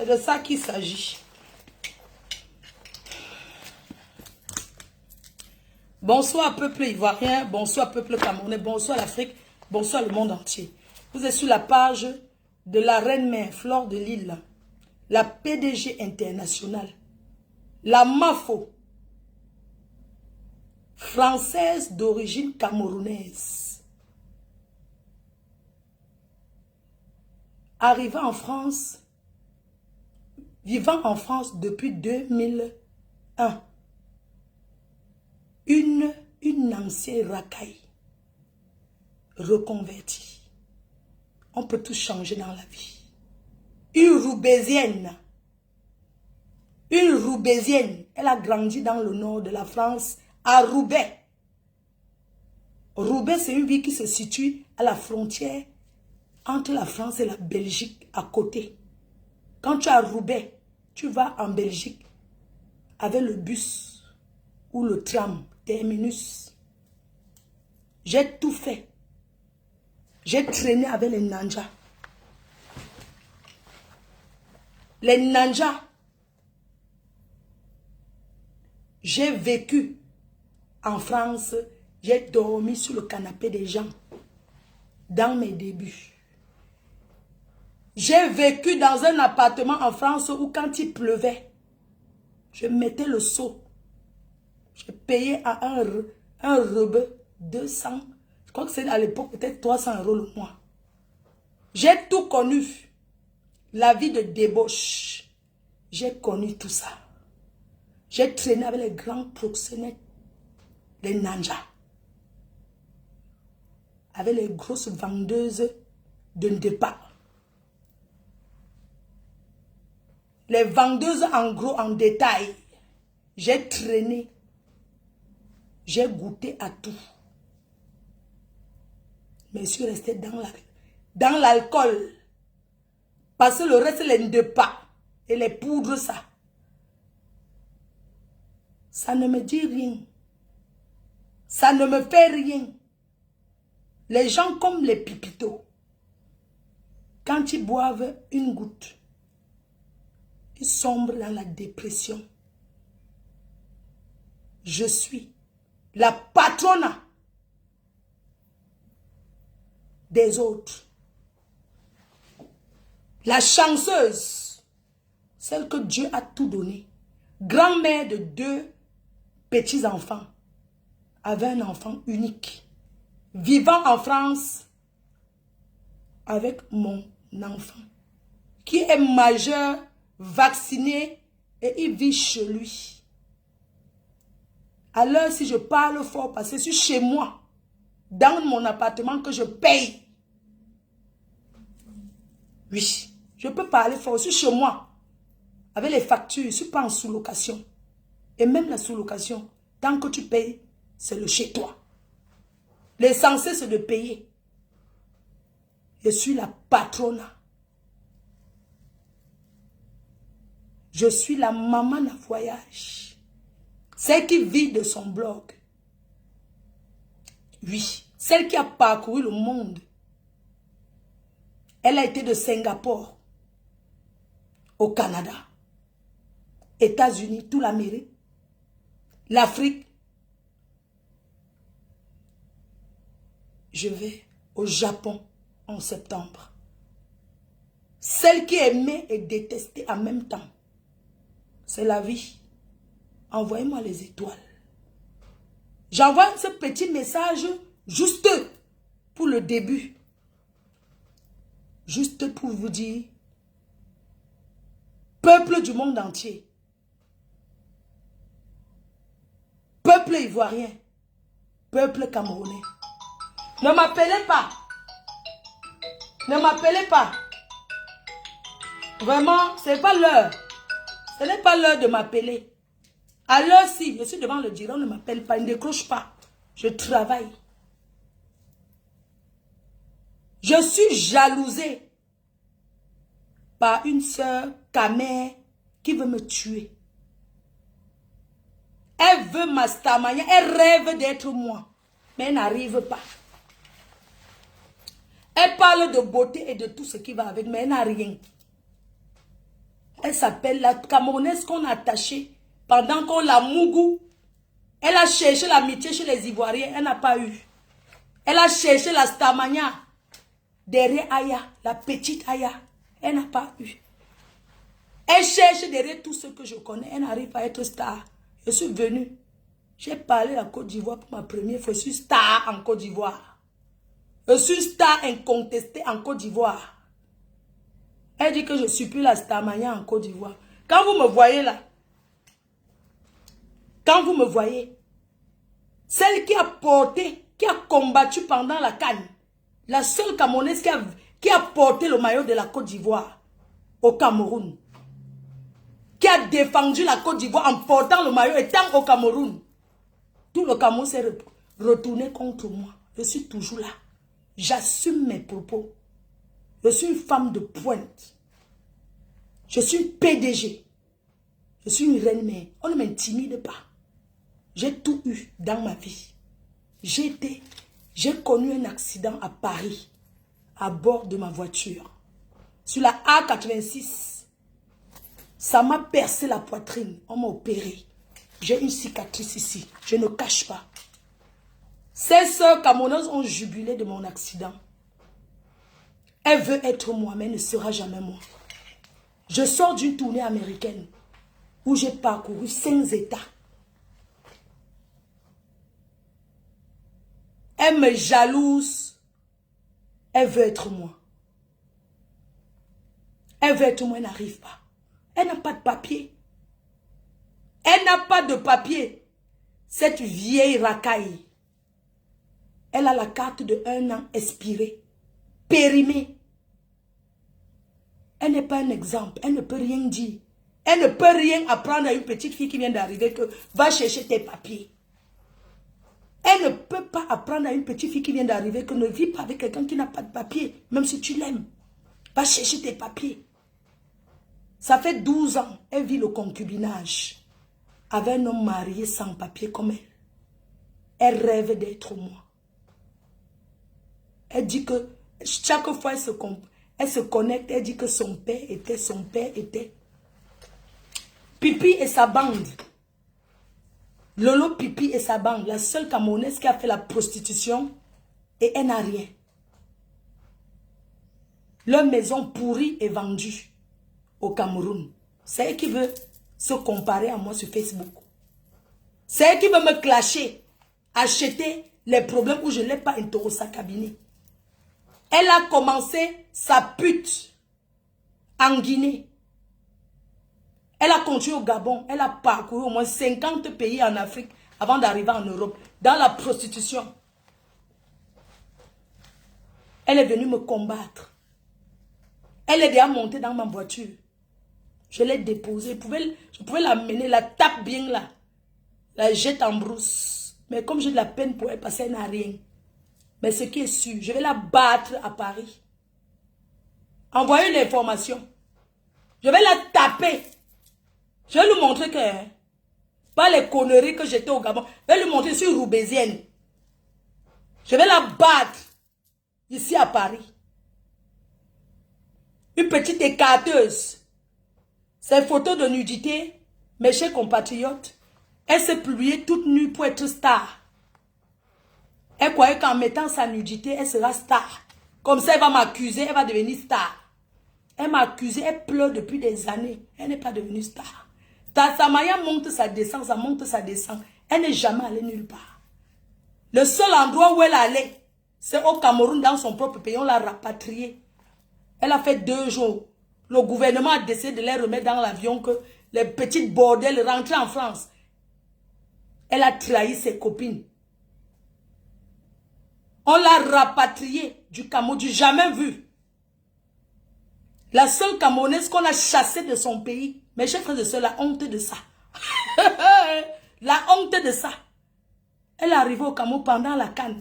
C'est de ça qu'il s'agit. Bonsoir peuple ivoirien, bonsoir peuple camerounais, bonsoir l'Afrique, bonsoir le monde entier. Vous êtes sur la page de la reine-mère Fleur de Lille, la PDG internationale, la MAFO, française d'origine camerounaise. Arrivant en France, vivant en France depuis 2001. Une ancienne racaille reconvertie. On peut tout changer dans la vie. Une Roubaisienne. Une Roubaisienne. Elle a grandi dans le nord de la France, à Roubaix. Roubaix, c'est une ville qui se situe à la frontière entre la France et la Belgique, à côté. Quand tu es à Roubaix, tu vas en Belgique avec le bus ou le tram, terminus. J'ai tout fait. J'ai traîné avec les nanjas. Les nanjas. J'ai vécu en France. J'ai dormi sur le canapé des gens. Dans mes débuts. J'ai vécu dans un appartement en France où quand il pleuvait, je mettais le seau. Je payais à un rebeu 200. Je crois que c'est à l'époque peut-être 300 € le mois. J'ai tout connu. La vie de débauche. J'ai connu tout ça. J'ai traîné avec les grands proxénètes. Les nanjas. Avec les grosses vendeuses de départ. Les vendeuses en gros, en détail. J'ai traîné. J'ai goûté à tout. Mais je suis restée dans l'alcool. Parce que le reste, les départ et les poudres, ça. Ça ne me dit rien. Ça ne me fait rien. Les gens comme les pipitos, quand ils boivent une goutte, ils sombrent dans la dépression. Je suis la patronne des autres. La chanceuse, celle que Dieu a tout donné. Grand-mère de 2 petits-enfants, avait un enfant unique. Vivant en France avec mon enfant, qui est majeur, vacciné, et il vit chez lui. Alors si je parle fort, parce que je suis chez moi, dans mon appartement que je paye. Oui, je peux parler fort, je suis chez moi, avec les factures, je ne suis pas en sous-location. Et même la sous-location, tant que tu payes, c'est le chez toi. L'essentiel, c'est de payer. Je suis la patronne. Je suis la maman à voyage. Celle qui vit de son blog. Oui, celle qui a parcouru le monde. Elle a été de Singapour au Canada, États-Unis, toute l'Amérique, l'Afrique. Je vais au Japon en septembre. Celle qui aimait et détestait en même temps. C'est la vie. Envoyez-moi les étoiles. J'envoie ce petit message juste pour le début. Juste pour vous dire, peuple du monde entier, peuple ivoirien, peuple camerounais, ne m'appelez pas. Ne m'appelez pas. Vraiment, ce n'est pas l'heure. Ce n'est pas l'heure de m'appeler. À l'heure, si je suis devant le direct, on ne m'appelle pas, il ne décroche pas. Je travaille. Je suis jalousée par une sœur camère qui veut me tuer. Elle veut m'astamania, elle rêve d'être moi, mais elle n'arrive pas. Elle parle de beauté et de tout ce qui va avec, mais elle n'a rien. Elle s'appelle la Camerounaise qu'on a attachée pendant qu'on l'a mougou. Elle a cherché l'amitié chez les Ivoiriens, elle n'a pas eu. Elle a cherché la Starmania derrière Aya, la petite Aya. Elle n'a pas eu. Elle cherche derrière tout ce que je connais. Elle n'arrive pas à être star. Je suis venue. J'ai parlé à Côte d'Ivoire pour ma première fois. Je suis star en Côte d'Ivoire. Je suis star incontestée en Côte d'Ivoire. Elle dit que je ne suis plus la Starmania en Côte d'Ivoire. Quand vous me voyez là, quand vous me voyez, celle qui a porté, qui a combattu pendant la CAN, la seule Camerounaise qui a porté le maillot de la Côte d'Ivoire au Cameroun, qui a défendu la Côte d'Ivoire en portant le maillot étant au Cameroun. Tout le Cameroun s'est retourné contre moi. Je suis toujours là. J'assume mes propos. Je suis une femme de pointe. Je suis une PDG. Je suis une reine-mère. On ne m'intimide pas. J'ai tout eu dans ma vie. J'ai connu un accident à Paris, à bord de ma voiture. Sur la A86. Ça m'a percé la poitrine. On m'a opéré. J'ai une cicatrice ici. Je ne cache pas. Ces sœurs camerounaises ont jubilé de mon accident. Elle veut être moi, mais elle ne sera jamais moi. Je sors d'une tournée américaine où j'ai parcouru 5 États. Elle me jalouse. Elle veut être moi. Elle veut être moi, elle n'arrive pas. Elle n'a pas de papier. Elle n'a pas de papier. Cette vieille racaille. Elle a la carte de 1 an expirée. Périmée. Elle n'est pas un exemple. Elle ne peut rien dire. Elle ne peut rien apprendre à une petite fille qui vient d'arriver que va chercher tes papiers. Elle ne peut pas apprendre à une petite fille qui vient d'arriver que ne vis pas avec quelqu'un qui n'a pas de papier, même si tu l'aimes. Va chercher tes papiers. Ça fait 12 ans, elle vit le concubinage avec un homme marié sans papier comme elle. Elle rêve d'être moi. Elle dit que chaque fois elle se connecte, elle dit que son père était. Pipi et sa bande. Lolo Pipi et sa bande, la seule Camerounaise qui a fait la prostitution et elle n'a rien. Leur maison pourrie est vendue au Cameroun. C'est elle qui veut se comparer à moi sur Facebook. C'est elle qui veut me clasher, acheter les problèmes où je ne l'ai pas interrogé sa cabinet. Elle a commencé sa pute en Guinée. Elle a continué au Gabon. Elle a parcouru au moins 50 pays en Afrique avant d'arriver en Europe. Dans la prostitution. Elle est venue me combattre. Elle est déjà montée dans ma voiture. Je l'ai déposée. Je pouvais la mener, la tape bien là. La jette en brousse. Mais comme j'ai de la peine pour elle, parce qu'elle n'a rien. Mais ce qui est sûr, je vais la battre à Paris. Envoyez l'information. Je vais la taper. Je vais lui montrer que, pas les conneries que j'étais au Gabon, je vais lui montrer sur roubaisienne. Je vais la battre ici à Paris. Une petite écarteuse. Ces photos de nudité, mes chers compatriotes, elle s'est publiée toute nue pour être star. Elle croyait qu'en mettant sa nudité, elle sera star. Comme ça, elle va m'accuser, elle va devenir star. Elle m'a accusé, elle pleure depuis des années. Elle n'est pas devenue star. Starmania monte, ça descend, ça monte, ça descend. Elle n'est jamais allée nulle part. Le seul endroit où elle allait, c'est au Cameroun, dans son propre pays. On l'a rapatriée. Elle a fait 2 jours. Le gouvernement a décidé de les remettre dans l'avion, que les petites bordels rentraient en France. Elle a trahi ses copines. On l'a rapatriée du Cameroun, du jamais vu. La seule Camerounaise qu'on a chassée de son pays. Mes chers frères et sœurs, la honte de ça. La honte de ça. Elle est arrivée au Cameroun pendant la CAN.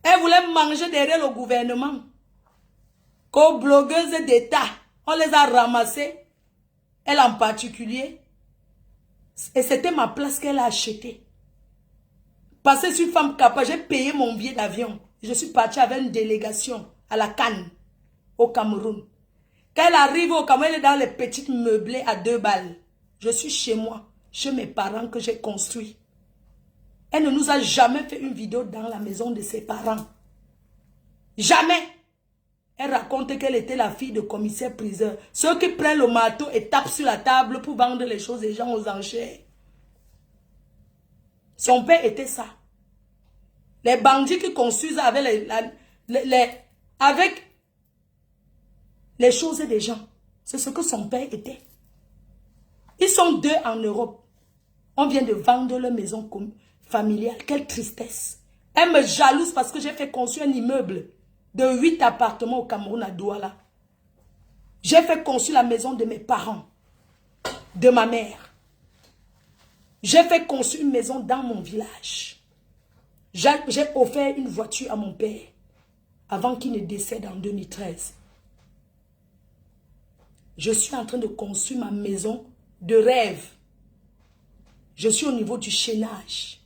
Elle voulait manger derrière le gouvernement. Qu'aux blogueuses d'État, on les a ramassées. Elle en particulier. Et c'était ma place qu'elle a achetée. Parce que je suis une femme capable, j'ai payé mon billet d'avion. Je suis partie avec une délégation à la CAN, au Cameroun. Quand elle arrive au Cameroun, elle est dans les petites meublées à 2 balles. Je suis chez moi, chez mes parents que j'ai construit. Elle ne nous a jamais fait une vidéo dans la maison de ses parents. Jamais. Elle raconte qu'elle était la fille de commissaire-priseur. Ceux qui prennent le marteau et tapent sur la table pour vendre les choses des gens aux enchères. Son père était ça. Les bandits qui construisent avec les choses des gens. C'est ce que son père était. Ils sont 2 en Europe. On vient de vendre leur maison familiale. Quelle tristesse. Elle me jalouse parce que j'ai fait construire un immeuble de 8 appartements au Cameroun à Douala. J'ai fait construire la maison de mes parents, de ma mère. J'ai fait construire une maison dans mon village. J'ai offert une voiture à mon père avant qu'il ne décède en 2013. Je suis en train de construire ma maison de rêve. Je suis au niveau du chaînage.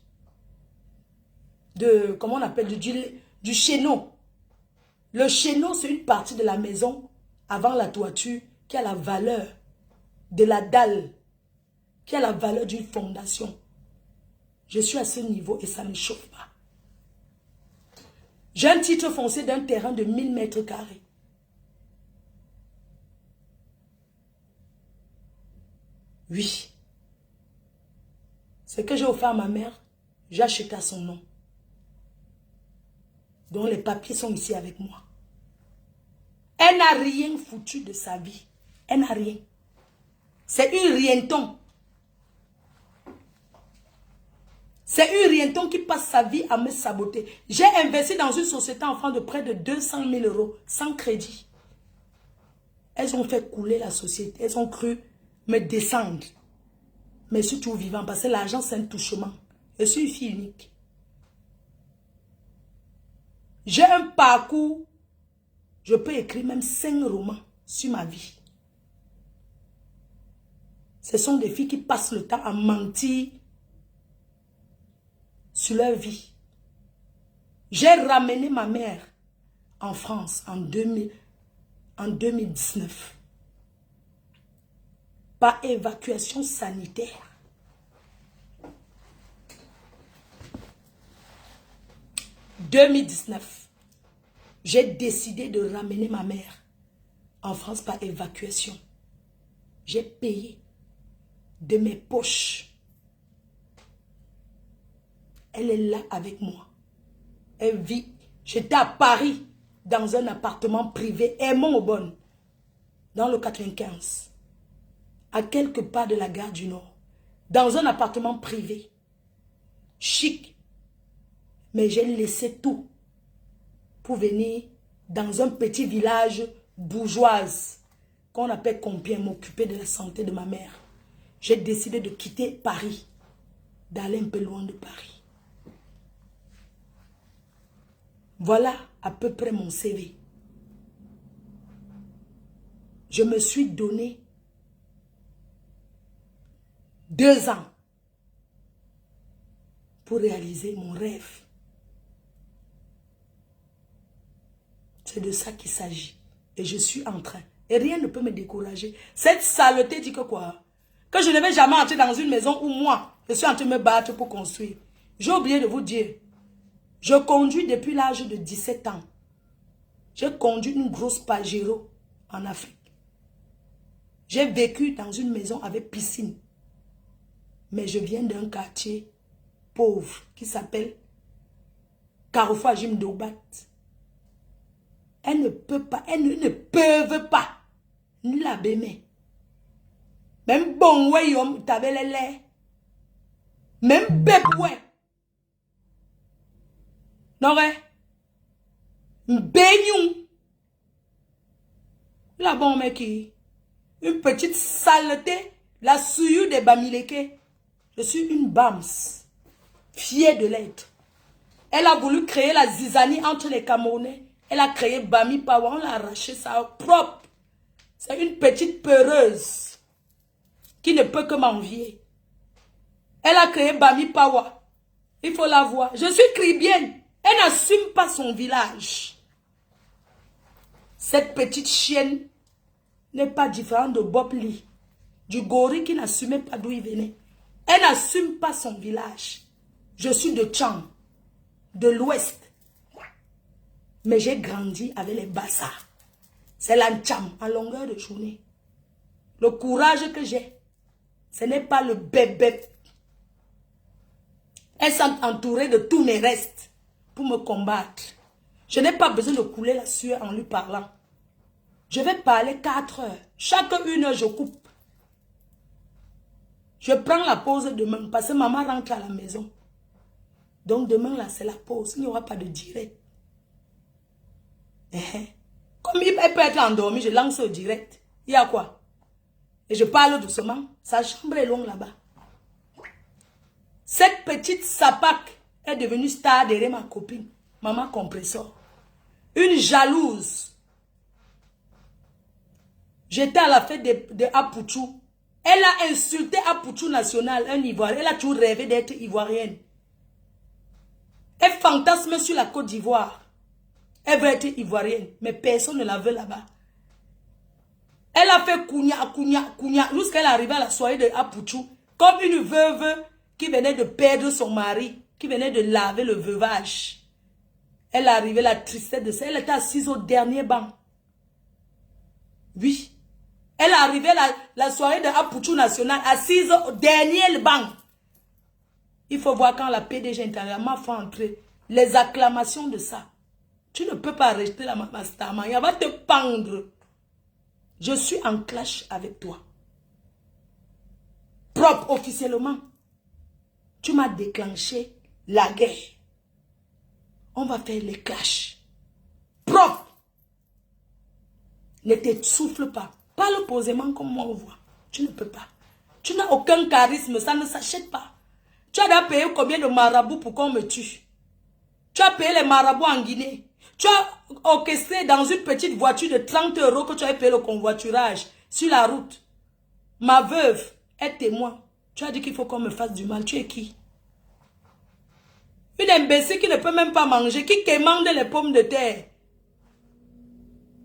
Comment on appelle, du chéneau. Le chéneau, c'est une partie de la maison avant la toiture qui a la valeur de la dalle, qui a la valeur d'une fondation. Je suis à ce niveau et ça ne chauffe pas. J'ai un titre foncier d'un terrain de 1000 mètres carrés. Oui. Ce que j'ai offert à ma mère, j'ai acheté à son nom. Donc les papiers sont ici avec moi. Elle n'a rien foutu de sa vie. Elle n'a rien. C'est une rienton. C'est une rienton qui passe sa vie à me saboter. J'ai investi dans une société en France de près de 200 000 € sans crédit. Elles ont fait couler la société. Elles ont cru me descendre. Mais je suis toujours vivant parce que l'argent c'est un touchement. Je suis une fille unique. J'ai un parcours. Je peux écrire même 5 romans sur ma vie. Ce sont des filles qui passent le temps à mentir sur leur vie. J'ai ramené ma mère en France en 2019 par évacuation sanitaire. En 2019, j'ai décidé de ramener ma mère en France par évacuation. J'ai payé de mes poches. Elle est là avec moi. Elle vit. J'étais à Paris, dans un appartement privé, Aimont-Aubonne, dans le 95, à quelque part de la gare du Nord, dans un appartement privé, chic. Mais j'ai laissé tout pour venir dans un petit village bourgeoise qu'on appelle Compiègne, m'occuper de la santé de ma mère. J'ai décidé de quitter Paris, d'aller un peu loin de Paris. Voilà à peu près mon CV. Je me suis donné 2 ans pour réaliser mon rêve. C'est de ça qu'il s'agit. Et je suis en train. Et rien ne peut me décourager. Cette saleté dit que quoi? Que je ne vais jamais entrer dans une maison où moi, je suis en train de me battre pour construire. J'ai oublié de vous dire. Je conduis depuis l'âge de 17 ans. J'ai conduit une grosse Pajero en Afrique. J'ai vécu dans une maison avec piscine. Mais je viens d'un quartier pauvre qui s'appelle Carrefour Jim Dobat. Elle ne peut pas, elles ne peuvent pas ni la baimer. Même bon ouais, t'avais les laits. Même bébé ouais. Non, ouais. Beignou. La bonne mec qui. Une petite saleté. La souillure des Bamileke. Je suis une Bams. Fière de l'être. Elle a voulu créer la zizanie entre les Camerounais. Elle a créé Bami Pawa. On l'a arraché ça propre. C'est une petite peureuse. Qui ne peut que m'envier. Elle a créé Bami Pawa. Il faut la voir. Je suis cribienne. Elle n'assume pas son village. Cette petite chienne n'est pas différent de Bob Lee, du gorille qui n'assumait pas d'où il venait. Elle n'assume pas son village. Je suis de Tchang, de l'Ouest. Mais j'ai grandi avec les Bassas. C'est l'Ancham en longueur de journée. Le courage que j'ai, ce n'est pas le bébé. Elles sont entourées de tous mes restes pour me combattre. Je n'ai pas besoin de couler la sueur en lui parlant. Je vais parler 4 heures. Chaque 1 heure, je coupe. Je prends la pause demain parce que maman rentre à la maison. Donc demain, là, c'est la pause. Il n'y aura pas de direct. Comme elle peut être endormie, je lance au direct. Il y a quoi? Et je parle doucement. Sa chambre est longue là-bas. Cette petite sapac est devenue star derrière ma copine. Maman compresseur. Une jalouse. J'étais à la fête de Apouchou. Elle a insulté Apouchou National, un Ivoirien. Elle a toujours rêvé d'être ivoirienne. Elle fantasme sur la Côte d'Ivoire. Elle veut être ivoirienne, mais personne ne la veut là-bas. Elle a fait kounia, jusqu'elle est arrivée à la soirée de Apouchou, comme une veuve qui venait de perdre son mari, qui venait de laver le veuvage. Elle est arrivée, la tristesse de ça. Elle était assise au dernier banc. Oui. Elle est arrivée la soirée de Apouchou National, assise au dernier banc. Il faut voir quand la PDG intérieure m'a fait entrer. Les acclamations de ça. Tu ne peux pas rester la mastermind. Elle va te pendre. Je suis en clash avec toi. Propre officiellement. Tu m'as déclenché la guerre. On va faire les clashs. Propre. Ne te souffle pas. Parle posément comme moi on voit. Tu ne peux pas. Tu n'as aucun charisme. Ça ne s'achète pas. Tu as payé combien de marabouts pour qu'on me tue? Tu as payé les marabouts en Guinée. Tu as orchestré dans une petite voiture de 30 € que tu as payé le convoiturage sur la route. Ma veuve est témoin. Tu as dit qu'il faut qu'on me fasse du mal. Tu es qui? Une imbécile qui ne peut même pas manger, qui quémande les pommes de terre.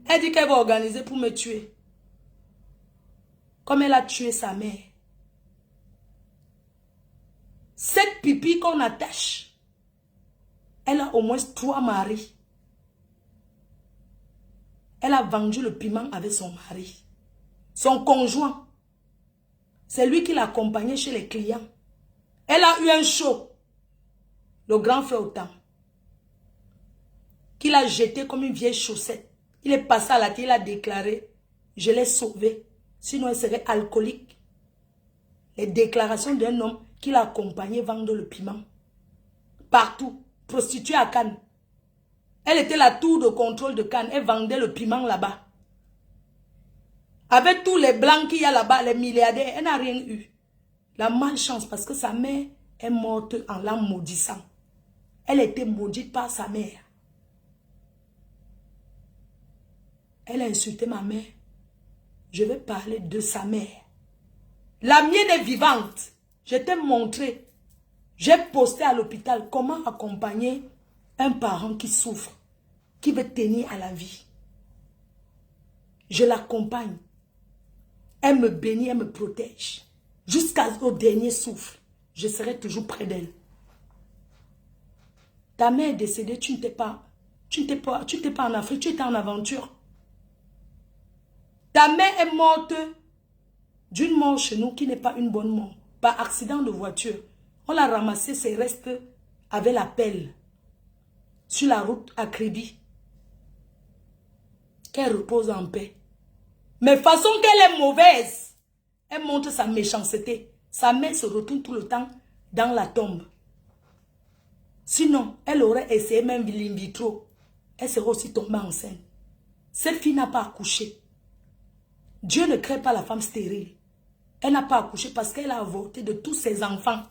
Elle dit qu'elle va organiser pour me tuer. Comme elle a tué sa mère. Cette pipi qu'on attache, elle a au moins 3 maris. Elle a vendu le piment avec son mari. Son conjoint, c'est lui qui l'accompagnait chez les clients. Elle a eu un show. Le grand frère Otam. Qu'il a jeté comme une vieille chaussette. Il est passé à la télé, il a déclaré, je l'ai sauvé. Sinon, elle serait alcoolique. Les déclarations d'un homme qui l'a accompagné vendre le piment. Partout. Prostituée à Cannes. Elle était la tour de contrôle de Cannes. Elle vendait le piment là-bas. Avec tous les blancs qu'il y a là-bas, les milliardaires, elle n'a rien eu. La malchance parce que sa mère est morte en la maudissant. Elle était maudite par sa mère. Elle a insulté ma mère. Je vais parler de sa mère. La mienne est vivante. Je t'ai montré. J'ai posté à l'hôpital comment accompagner un parent qui souffre, qui veut tenir à la vie. Je l'accompagne. Elle me bénit, elle me protège. Jusqu'au dernier souffle, je serai toujours près d'elle. Ta mère est décédée, tu n'étais pas en Afrique, tu étais en aventure. Ta mère est morte d'une mort chez nous qui n'est pas une bonne mort. Par accident de voiture. On a ramassé ses restes avec la pelle. Sur la route à Kribi. Qu'elle repose en paix. Mais façon qu'elle est mauvaise. Elle montre sa méchanceté. Sa mère se retourne tout le temps dans la tombe. Sinon, elle aurait essayé même in vitro. Elle serait aussi tombée enceinte. Cette fille n'a pas accouché. Dieu ne crée pas la femme stérile. Elle n'a pas accouché parce qu'elle a avorté de tous ses enfants.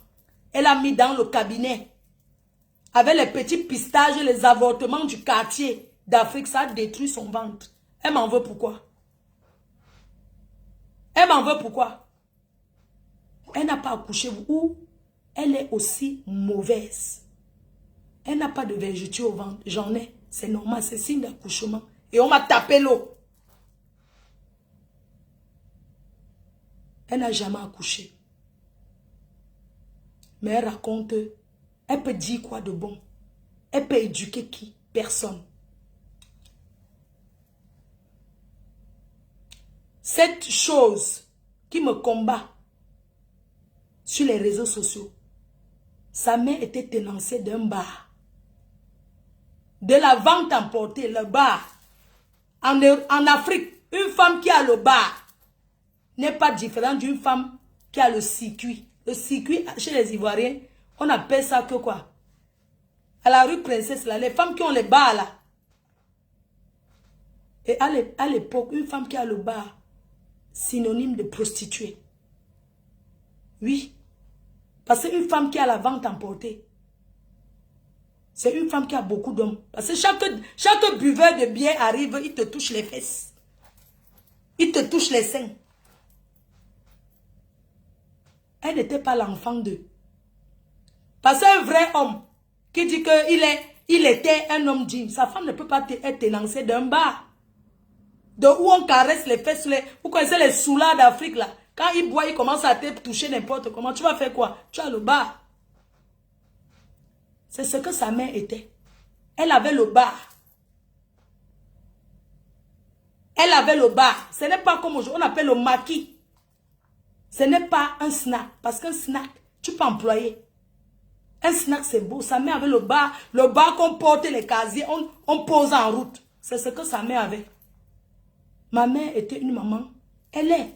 Elle a mis dans le cabinet. Avec les petits pistages et les avortements du quartier d'Afrique, ça a détruit son ventre. Elle m'en veut pourquoi? Elle m'en veut pourquoi? Elle n'a pas accouché ou elle est aussi mauvaise. Elle n'a pas de vergeture au ventre. J'en ai. C'est normal, c'est signe d'accouchement. Et on m'a tapé l'eau. Elle n'a jamais accouché. Mais elle raconte, elle peut dire quoi de bon? Elle peut éduquer qui? Personne. Cette chose qui me combat sur les réseaux sociaux, sa mère était tenancière d'un bar. De la vente emportée, le bar. En Afrique, une femme qui a le bar n'est pas différente d'une femme qui a le circuit. Le circuit, chez les Ivoiriens, on appelle ça que quoi? À la rue Princesse, là, les femmes qui ont les bars là. Et à l'époque, une femme qui a le bar, synonyme de prostituée. Oui. Parce qu'une femme qui a la vente emportée, c'est une femme qui a beaucoup d'hommes. Parce que chaque buveur de bière arrive, il te touche les fesses. Il te touche les seins. Elle n'était pas l'enfant d'eux. Parce qu'un vrai homme qui dit qu'il était un homme digne, sa femme ne peut pas être élancée d'un bar. De où on caresse les fesses. Vous connaissez les soulards d'Afrique là. Quand il boit, il commence à te toucher n'importe comment. Tu vas faire quoi? Tu as le bar. C'est ce que sa mère était. Elle avait le bar. Elle avait le bar. Ce n'est pas comme aujourd'hui, on appelle le maquis. Ce n'est pas un snack. Parce qu'un snack, tu peux employer. Un snack, c'est beau. Sa mère avait le bar. Le bar qu'on portait les casiers, on pose en route. C'est ce que sa mère avait. Ma mère était une maman. Elle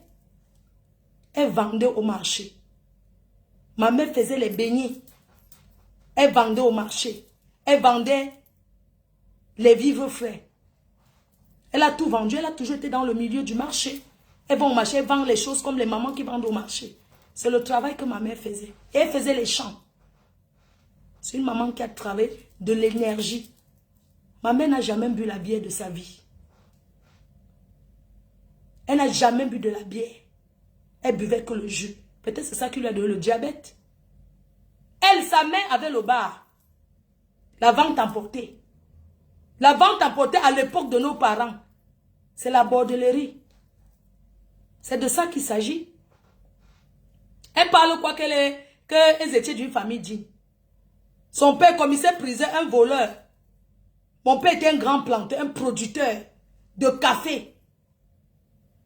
vendait au marché. Ma mère faisait les beignets. Elle vendait au marché. Elle vendait les vivres frais. Elle a tout vendu. Elle a toujours été dans le milieu du marché. Elle va au marché, elle vend les choses comme les mamans qui vendent au marché. C'est le travail que ma mère faisait. Et elle faisait les champs. C'est une maman qui a travaillé de l'énergie. Ma mère n'a jamais bu la bière de sa vie. Elle n'a jamais bu de la bière. Elle buvait que le jus. Peut-être c'est ça qui lui a donné le diabète. Elle, sa mère avait le bar. La vente emportée. La vente emportée à l'époque de nos parents. C'est la bordellerie. C'est de ça qu'il s'agit. Elle parle quoi qu'elles étaient d'une famille digne. Son père, commissaire prisait un voleur. Mon père était un grand planteur, un producteur de café.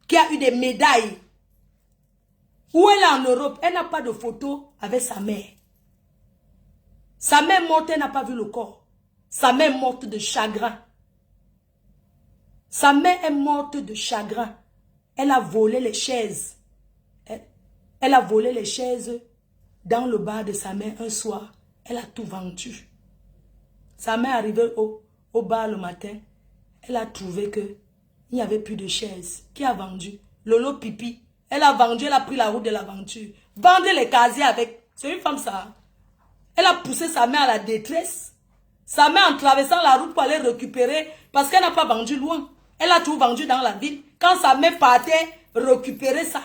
Qui a eu des médailles. Où elle est en Europe, elle n'a pas de photo avec sa mère. Sa mère morte, elle n'a pas vu le corps. Sa mère est morte de chagrin. Sa mère est morte de chagrin. Elle a volé les chaises. Elle a volé les chaises dans le bar de sa mère un soir. Elle a tout vendu. Sa mère est arrivée au bar le matin. Elle a trouvé que il n'y avait plus de chaises. Qui a vendu? Lolo Pipi. Elle a vendu, elle a pris la route de l'aventure. Vendez les casiers avec. C'est une femme ça. Elle a poussé sa mère à la détresse. Sa mère en traversant la route pour aller récupérer. Parce qu'elle n'a pas vendu loin. Elle a tout vendu dans la ville. Quand sa mère partait récupérer ça,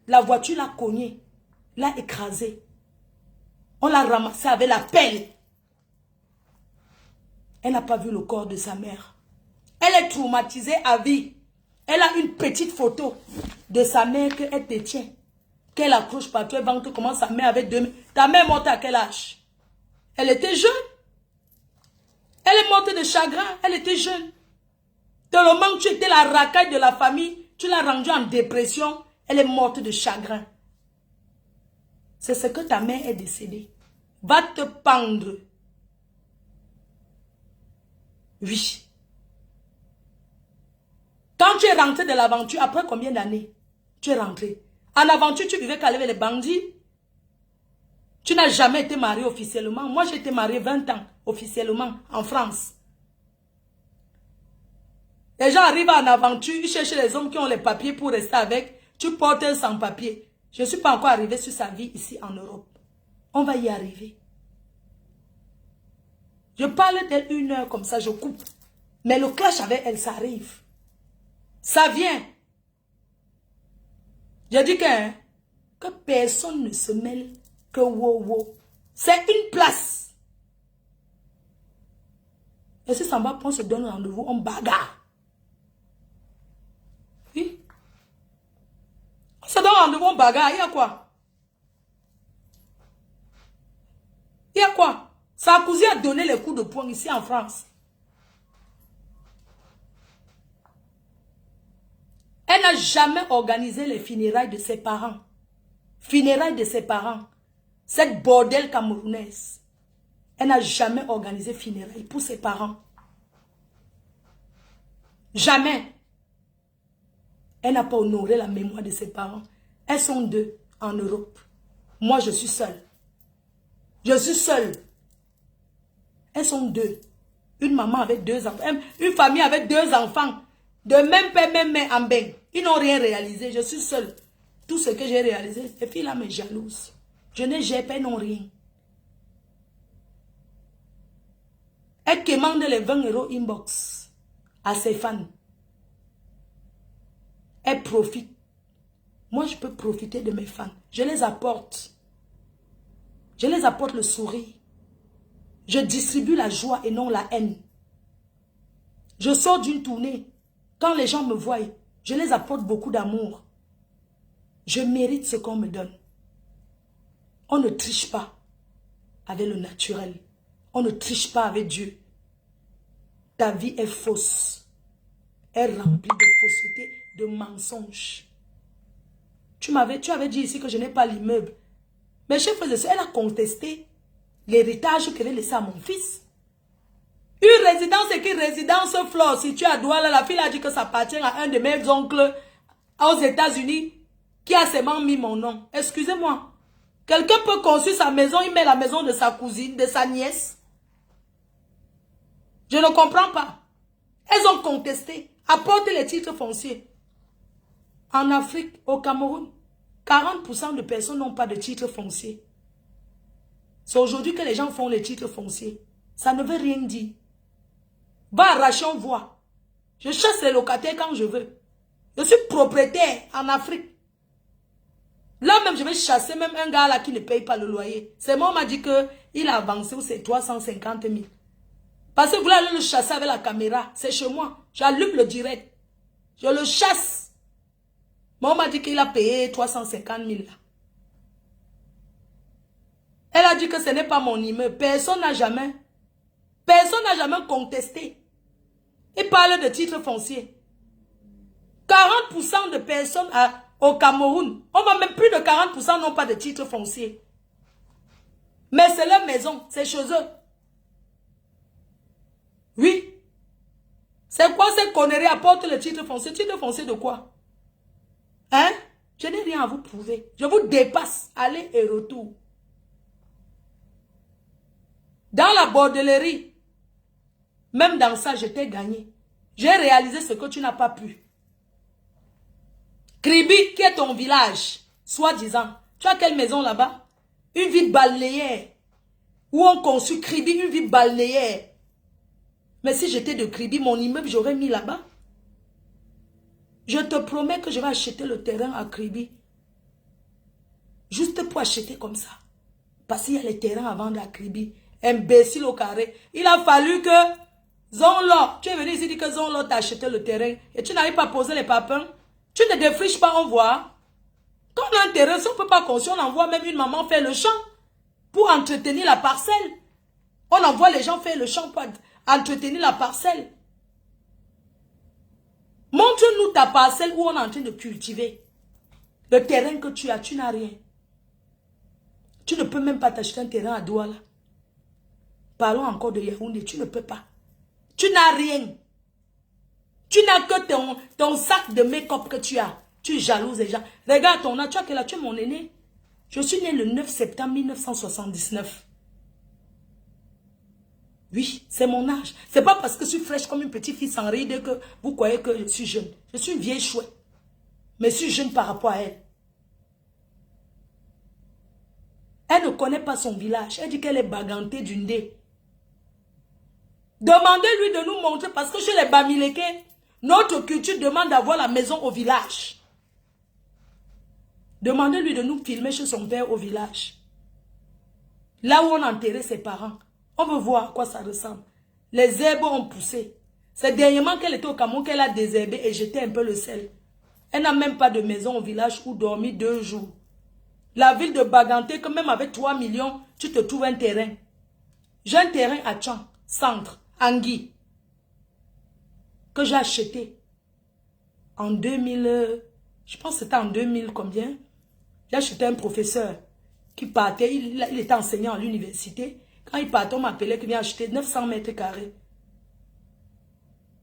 la voiture l'a cognée. L'a écrasée. On l'a ramassée avec la pelle. Elle n'a pas vu le corps de sa mère. Elle est traumatisée à vie. Elle a une petite photo de sa mère qu'elle détient. Qu'elle accroche partout. Elle vante comment sa mère avait 2 mains. Ta mère est morte à quel âge? Elle était jeune. Elle est morte de chagrin. Elle était jeune. Tellement que tu étais la racaille de la famille, tu l'as rendue en dépression. Elle est morte de chagrin. C'est ce que ta mère est décédée. Va te pendre. Oui. Quand tu es rentré de l'aventure, après combien d'années tu es rentré? En aventure, tu vivais qu'avec les bandits. Tu n'as jamais été marié officiellement. Moi, j'ai été marié 20 ans officiellement en France. Les gens arrivent en aventure, ils cherchent les hommes qui ont les papiers pour rester avec. Tu portes un sans-papier. Je ne suis pas encore arrivé sur sa vie ici en Europe. On va y arriver. Je parle d'elle 1 heure comme ça, je coupe. Mais le clash avec elle, ça arrive. Ça vient. Je dis que personne ne se mêle, que wow. C'est une place. Et si ça va, on se donne rendez-vous, on bagarre. Oui. On se donne rendez-vous, on bagarre, il y a quoi? Il y a quoi? Sarkozy a donné les coups de poing ici en France. Elle n'a jamais organisé les funérailles de ses parents. Funérailles de ses parents. Cette bordel camerounaise. Elle n'a jamais organisé funérailles pour ses parents. Jamais. Elle n'a pas honoré la mémoire de ses parents. Elles sont deux en Europe. Moi, je suis seule. Je suis seule. Elles sont deux. Une maman avec 2 enfants. Une famille avec 2 enfants. De même père, même mère en bain. Ils n'ont rien réalisé. Je suis seule. Tout ce que j'ai réalisé, ces filles-là me jalousent. Je ne gère pas, non rien. Elle commande les 20 € inbox à ses fans. Elle profite. Moi, je peux profiter de mes fans. Je les apporte. Je les apporte le sourire. Je distribue la joie et non la haine. Je sors d'une tournée. Quand les gens me voient, je les apporte beaucoup d'amour. Je mérite ce qu'on me donne. On ne triche pas avec le naturel. On ne triche pas avec Dieu. Ta vie est fausse. Elle est remplie de fausseté, de mensonges. Tu avais dit ici que je n'ai pas l'immeuble. Mais chef, elle a contesté l'héritage qu'elle a laissé à mon fils. Une résidence écrite résidence Flore située à Douala. La fille a dit que ça appartient à un de mes oncles aux États-Unis qui a seulement mis mon nom. Excusez-moi. Quelqu'un peut construire sa maison, il met la maison de sa cousine, de sa nièce. Je ne comprends pas. Elles ont contesté. Apportez les titres fonciers. En Afrique, au Cameroun, 40% de personnes n'ont pas de titres fonciers. C'est aujourd'hui que les gens font les titres fonciers. Ça ne veut rien dire. Va arracher, on voit. Je chasse les locataires quand je veux. Je suis propriétaire en Afrique. Là même, je vais chasser même un gars là qui ne paye pas le loyer. C'est moi, on m'a dit qu'il a avancé où c'est 350 000. Parce que vous allez le chasser avec la caméra. C'est chez moi. J'allume le direct. Je le chasse. Mais on m'a dit qu'il a payé 350 000 là. Elle a dit que ce n'est pas mon immeuble. Personne n'a jamais contesté. Il parle de titres fonciers. 40% de personnes au Cameroun, on va même plus de 40% n'ont pas de titres fonciers. Mais c'est leur maison, c'est chez eux. Oui. C'est quoi cette connerie? Apporte le titre foncier. Titre foncier de quoi? Hein? Je n'ai rien à vous prouver. Je vous dépasse. Aller et retour. Dans la bordellerie, même dans ça, je t'ai gagné. J'ai réalisé ce que tu n'as pas pu. Kribi, qui est ton village, soi-disant. Tu as quelle maison là-bas? Une ville balnéaire. Où on construit Kribi, une ville balnéaire. Mais si j'étais de Kribi, mon immeuble, j'aurais mis là-bas. Je te promets que je vais acheter le terrain à Kribi. Juste pour acheter comme ça. Parce qu'il y a les terrains à vendre à Kribi. Imbécile au carré. Il a fallu que Zonlo, tu es venu ici dire que Zonlo t'a acheté le terrain. Et tu n'arrives pas à poser les papins. Tu ne défriches pas, on voit. Quand on a un terrain, si on ne peut pas construire, on envoie même une maman faire le champ pour entretenir la parcelle. On envoie les gens faire le champ pour entretenir la parcelle. Montre-nous ta parcelle où on est en train de cultiver. Le terrain que tu as, tu n'as rien. Tu ne peux même pas t'acheter un terrain à Douala. Parlons encore de Yaoundé, tu ne peux pas. Tu n'as rien. Tu n'as que ton sac de make-up que tu as. Tu jalouses les gens. Regarde ton âge, tu as quel âge? Tu es mon aîné. Je suis né le 9 septembre 1979. Oui, c'est mon âge. C'est pas parce que je suis fraîche comme une petite fille sans ride que vous croyez que je suis jeune. Je suis une vieille chouette. Mais je suis jeune par rapport à elle. Elle ne connaît pas son village. Elle dit qu'elle est bagantée d'une dé. Demandez-lui de nous montrer parce que chez les Bamileke, notre culture demande d'avoir la maison au village. Demandez-lui de nous filmer chez son père au village. Là où on a enterré ses parents. On veut voir à quoi ça ressemble. Les herbes ont poussé. C'est dernièrement qu'elle était au Cameroun qu'elle a désherbé et jeté un peu le sel. Elle n'a même pas de maison au village où dormir 2 jours. La ville de Baganté, que même avec 3 millions, tu te trouves un terrain. J'ai un terrain à Tchan, centre, Angui, que j'ai acheté en 2000, je pense que c'était en 2000 combien. J'ai acheté un professeur qui partait, il était enseignant à l'université. Quand il partait, on m'appelait qu'il vient acheter 900 mètres carrés.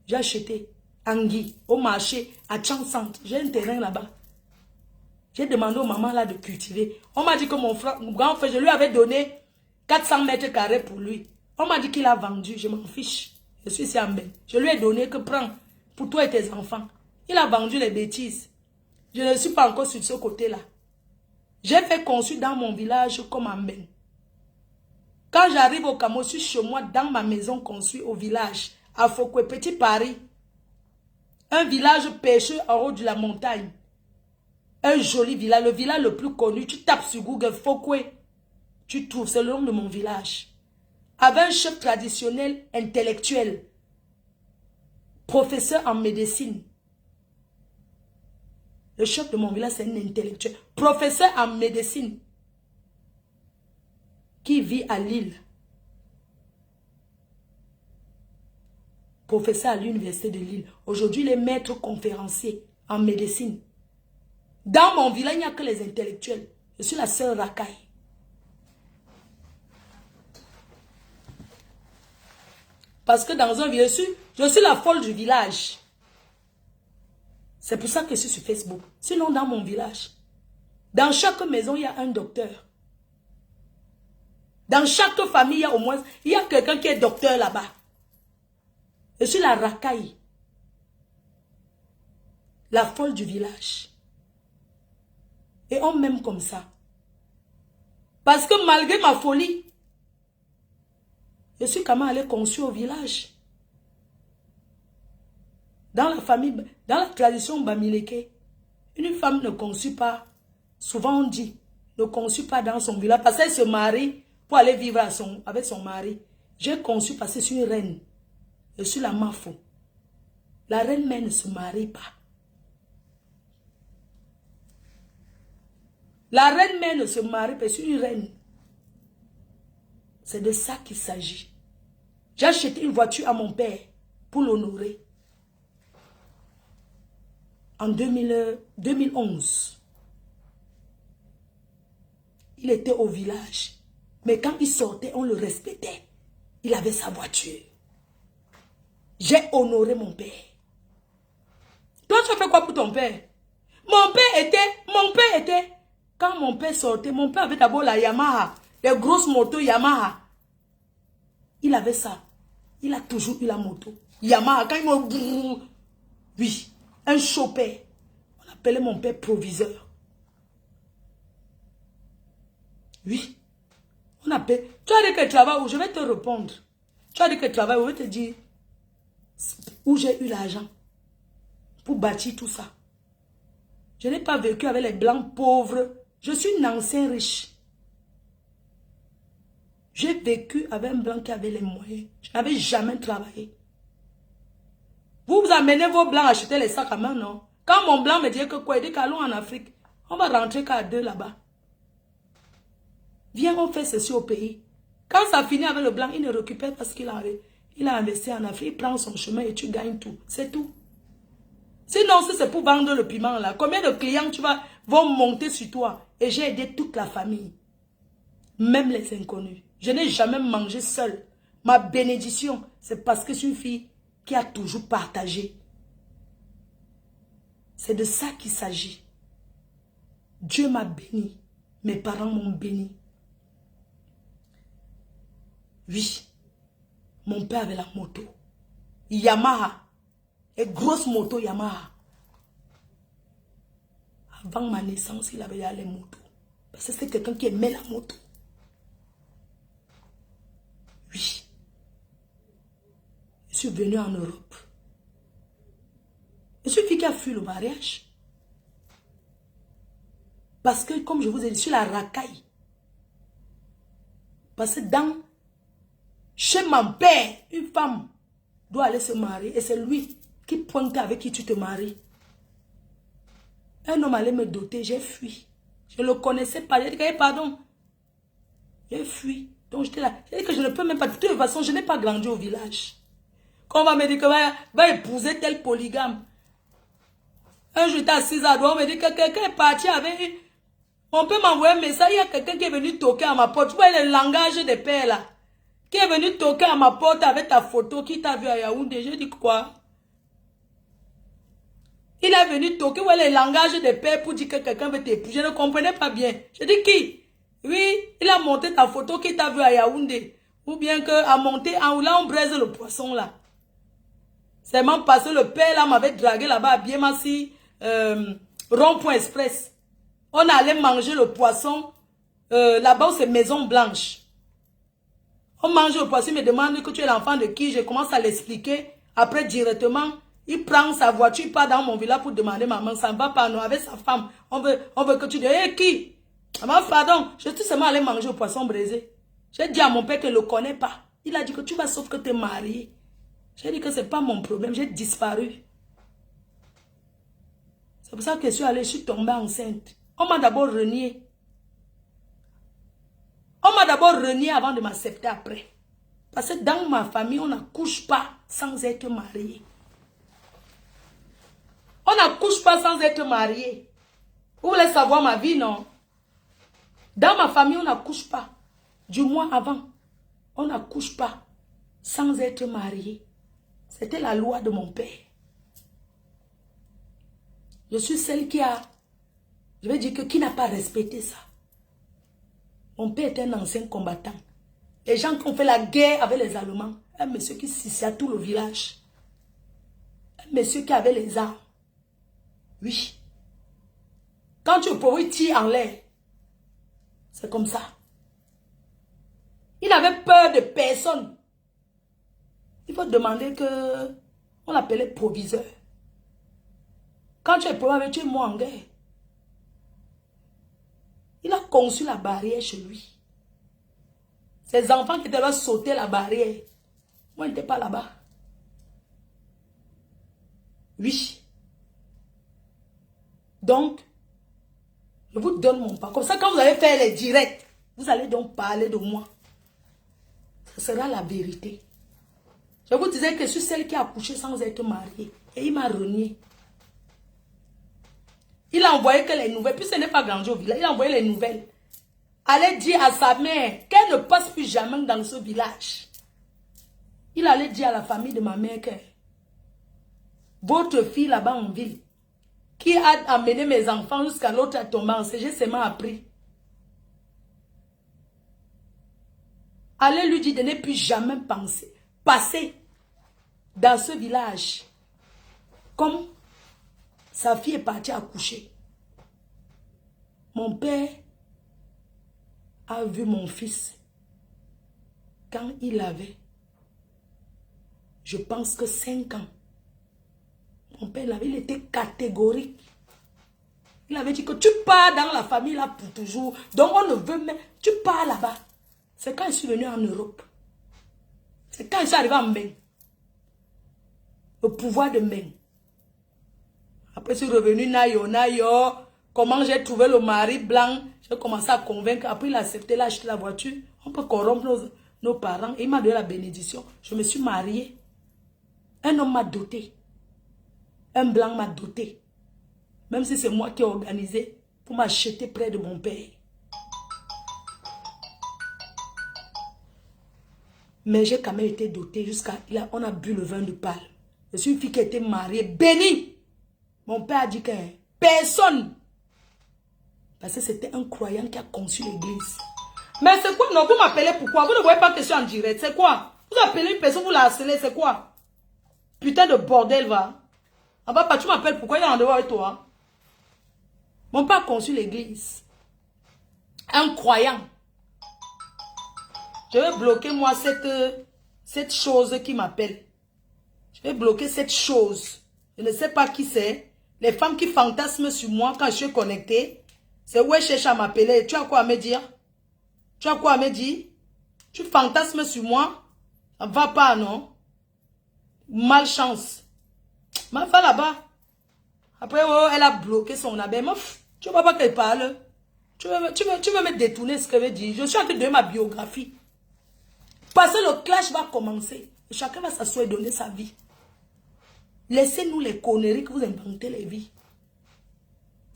J'ai acheté Angui, au marché, à Tchan Centre. J'ai un terrain là-bas. J'ai demandé aux mamans là de cultiver. On m'a dit que mon grand frère, je lui avais donné 400 mètres carrés pour lui. On m'a dit qu'il a vendu, je m'en fiche. Je suis ici en Bénin. Je lui ai donné que prends pour toi et tes enfants. Il a vendu les bêtises. Je ne suis pas encore sur ce côté-là. J'ai fait construire dans mon village comme en Bénin. Quand j'arrive au Cameroun, je suis chez moi dans ma maison construite au village, à Fokwe, Petit Paris. Un village pêcheux en haut de la montagne. Un joli village, le village le plus connu. Tu tapes sur Google, Fokwe. Tu trouves, c'est le nom de mon village. Avec un chef traditionnel intellectuel. Professeur en médecine. Le chef de mon village, c'est un intellectuel. Professeur en médecine. Qui vit à Lille. Professeur à l'université de Lille. Aujourd'hui, il est maître conférencier en médecine. Dans mon village, il n'y a que les intellectuels. Je suis la seule racaille. Parce que dans un village, je suis la folle du village. C'est pour ça que je suis sur Facebook. Sinon, dans mon village, dans chaque maison, il y a un docteur. Dans chaque famille, il y a au moins, il y a quelqu'un qui est docteur là-bas. Je suis la racaille. La folle du village. Et on m'aime comme ça. Parce que malgré ma folie, je suis quand même allé conçu au village. Dans la famille, dans la tradition Bamileke, une femme ne conçut pas, souvent on dit, ne conçut pas dans son village parce qu'elle se marie pour aller vivre avec son mari. J'ai conçu parce que je suis une reine. Je suis la Mafo. La reine mère ne se marie pas. La reine mère ne se marie pas, je suis une reine. C'est de ça qu'il s'agit. J'ai acheté une voiture à mon père pour l'honorer. En 2011. Il était au village. Mais quand il sortait, on le respectait. Il avait sa voiture. J'ai honoré mon père. Toi, tu as fait quoi pour ton père? Mon père était, quand mon père sortait, mon père avait d'abord la Yamaha, les grosses motos Yamaha. Il avait ça. Il a toujours eu la moto. Yamaha, quand il m'a... Oui, un chauffeur. On appelait mon père proviseur. Oui. On appelle. Tu as dit que tu travailles où? Je vais te répondre. Tu as dit que tu travailles où? Je vais te dire où j'ai eu l'argent pour bâtir tout ça. Je n'ai pas vécu avec les blancs pauvres. Je suis une ancienne riche. J'ai vécu avec un blanc qui avait les moyens. Je n'avais jamais travaillé. Vous amenez vos blancs acheter les sacs à main, non? Quand mon blanc me dit que quoi, il dit qu'allons en Afrique, on va rentrer qu'à 2 là-bas. Viens, on fait ceci au pays. Quand ça finit avec le blanc, il ne récupère pas ce qu'il a investi en Afrique. Il prend son chemin et tu gagnes tout. C'est tout. Sinon, si c'est pour vendre le piment là, combien de clients vont monter sur toi? Et j'ai aidé toute la famille. Même les inconnus. Je n'ai jamais mangé seul. Ma bénédiction, c'est parce que je suis une fille qui a toujours partagé. C'est de ça qu'il s'agit. Dieu m'a béni. Mes parents m'ont béni. Oui, mon père avait la moto. Yamaha. Et grosse moto Yamaha. Avant ma naissance, il avait les motos. Parce que c'est quelqu'un qui aimait la moto. Oui. Je suis venu en Europe. Je suis une fille qui a fui le mariage. Parce que, comme je vous ai dit, je suis la racaille. Parce que chez mon père, une femme doit aller se marier. Et c'est lui qui pointe avec qui tu te maries. Un homme allait me doter, j'ai fui. Je ne le connaissais pas. J'ai dit, pardon. J'ai fui. Donc j'étais là. J'ai dit que je ne peux même pas. De toute façon, je n'ai pas grandi au village. Quand on va me dire que va épouser tel polygame. Un jour, j'étais assise à droite, on me dit que quelqu'un est parti avec... On peut m'envoyer un message, il y a quelqu'un qui est venu toquer à ma porte. Tu vois le langage des pères là. Qui est venu toquer à ma porte avec ta photo, qui t'a vu à Yaoundé. J'ai dit quoi? Il est venu toquer, ouais, le langage des pères pour dire que quelqu'un veut t'épouser. Je ne comprenais pas bien. J'ai dit qui? Oui, il a monté ta photo qui t'a vu à Yaoundé. Ou bien que a monté en là, on braise le poisson là. C'est même passé, le père là m'avait dragué là-bas à Biemassi, Rond-Point Express. On allait manger le poisson là-bas où c'est Maison Blanche. On mange le poisson, il me demande que tu es l'enfant de qui. Je commence à l'expliquer. Après, directement, il prend sa voiture, il part dans mon village pour demander maman. Ça ne va pas, non, avec sa femme. On veut que tu dises, hé, qui? Maman, pardon, je suis tout seulement allé manger le poisson braisé. J'ai dit à mon père qu'il ne le connaît pas. Il a dit que tu vas sauf que tu es marié. J'ai dit que ce n'est pas mon problème, j'ai disparu. C'est pour ça que je suis allée, je suis tombée enceinte. On m'a d'abord renié. On m'a d'abord renié avant de m'accepter après. Parce que dans ma famille, on n'accouche pas sans être marié. On n'accouche pas sans être marié. Vous voulez savoir ma vie, non? Dans ma famille, on n'accouche pas. Du moins avant, on n'accouche pas sans être marié. C'était la loi de mon père. Je suis celle qui a, je vais dire que qui n'a pas respecté ça. Mon père était un ancien combattant. Les gens qui ont fait la guerre avec les Allemands, un monsieur qui s'issait à tout le village. Un monsieur qui avait les armes. Oui. Quand tu es pauvre, il tire en l'air. C'est comme ça. Il n'avait peur de personne. Il faut demander que on l'appelait proviseur. Quand tu es pauvre, tu es moi en guerre. Il a conçu la barrière chez lui. Ses enfants qui devaient sauter la barrière. Moi, je n'étais pas là-bas. Oui. Donc, je vous donne mon pas. Comme ça, quand vous allez faire les directs, vous allez donc parler de moi. Ce sera la vérité. Je vous disais que je suis celle qui a accouché sans être mariée. Et il m'a renié. Il a envoyé que les nouvelles. Puis ce n'est pas grandi au village. Il a envoyé les nouvelles. Allait dire à sa mère qu'elle ne passe plus jamais dans ce village. Il allait dire à la famille de ma mère que votre fille là-bas en ville, qui a amené mes enfants jusqu'à l'autre à tomber enceinte, j'ai seulement appris. Allez lui dire de ne plus jamais passer dans ce village comme sa fille est partie accoucher. Mon père a vu mon fils quand il avait, je pense que 5 ans. Mon père, il était catégorique. Il avait dit que tu pars dans la famille là pour toujours. Donc on ne veut même... Tu pars là-bas. C'est quand je suis venu en Europe. C'est quand je suis arrivé en Meng. Le pouvoir de Meng. Après, je suis revenu nayo. Comment j'ai trouvé le mari blanc. J'ai commencé à convaincre. Après, il a accepté, il a acheté la voiture. On peut corrompre nos parents. Et il m'a donné la bénédiction. Je me suis mariée. Un homme m'a doté. Un blanc m'a doté. Même si c'est moi qui ai organisé pour m'acheter près de mon père. Mais j'ai quand même été dotée jusqu'à... On a bu le vin de Pâle. Je suis une fille qui a été mariée, bénie. Mon père a dit que personne. Parce que c'était un croyant qui a conçu l'église. Mais c'est quoi? Non, vous m'appelez pourquoi? Vous ne voyez pas que je suis en direct. C'est quoi? Vous appelez une personne, vous la harcelez, c'est quoi? Putain de bordel, va. Ah bah, tu m'appelles pourquoi? Il est en dehors avec toi. Mon père a conçu l'église. Un croyant. Je vais bloquer moi cette chose qui m'appelle. Je vais bloquer cette chose. Je ne sais pas qui c'est. Les femmes qui fantasment sur moi quand je suis connectée. C'est où elle cherche à m'appeler. Tu as quoi à me dire? Tu as quoi à me dire? Tu fantasmes sur moi? Ça ne va pas, non? Malchance. Ma va là-bas. Après, oh, elle a bloqué son habillement. Tu ne vois pas qu'elle parle. Tu veux me détourner ce qu'elle veut dire. Je suis en train de donner ma biographie. Parce que le clash va commencer. Et chacun va s'asseoir et donner sa vie. Laissez-nous les conneries que vous inventez les vies.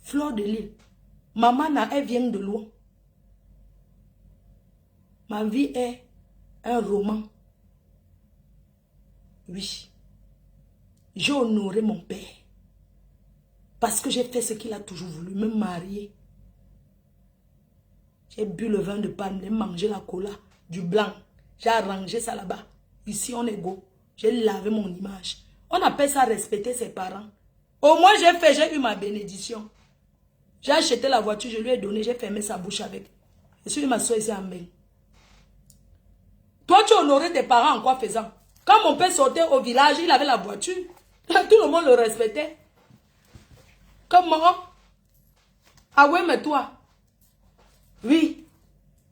Fleur de Lille. Maman, elle vient de loin. Ma vie est un roman. Oui. J'ai honoré mon père. Parce que j'ai fait ce qu'il a toujours voulu, me marier. J'ai bu le vin de palme, j'ai mangé la cola, du blanc. J'ai arrangé ça là-bas. Ici, on est go. J'ai lavé mon image. On appelle ça respecter ses parents. Au moins, j'ai eu ma bénédiction. J'ai acheté la voiture, je lui ai donné, j'ai fermé sa bouche avec. Je suis ma soeur ici en main. Toi, tu honorais tes parents en quoi faisant? Quand mon père sortait au village, il avait la voiture. Tout le monde le respectait. Comment? Ah ouais, mais toi? Oui.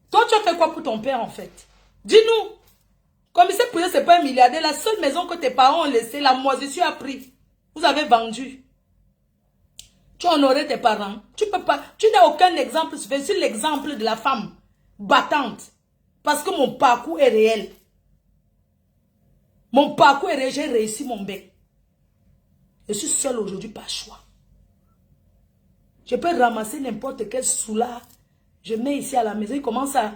Toi, tu as fait quoi pour ton père en fait? Dis-nous. Comme il s'est pris, c'est pas un milliardaire. La seule maison que tes parents ont laissée, la moisissure a pris. Vous avez vendu. Tu as honoré tes parents. Tu peux pas. Tu n'as aucun exemple. Je suis l'exemple de la femme battante. Parce que mon parcours est réel. Mon parcours est réel. J'ai réussi mon bain. Je suis seule aujourd'hui par choix. Je peux ramasser n'importe quel soulard. Je mets ici à la maison. Il commence à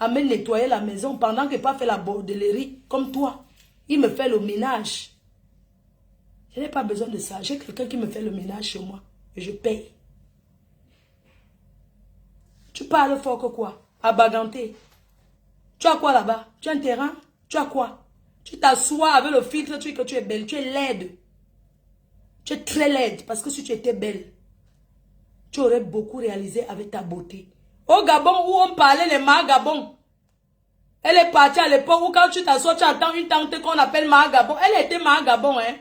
me nettoyer la maison pendant qu'il n'a pas fait la bordellerie comme toi. Il me fait le ménage. Je n'ai pas besoin de ça. J'ai quelqu'un qui me fait le ménage chez moi. Et je paye. Tu parles fort que quoi? À Baganté. Tu as quoi là-bas? Tu as un terrain? Tu as quoi? Tu t'assois avec le filtre, tu dis que tu es belle. Tu es laide. Tu es très laide. Parce que si tu étais belle, tu aurais beaucoup réalisé avec ta beauté. Au Gabon où on parlait les Gabon. Elle est partie à l'époque où quand tu t'assois, tu entends une tante qu'on appelle Gabon. Elle était Gabon, hein.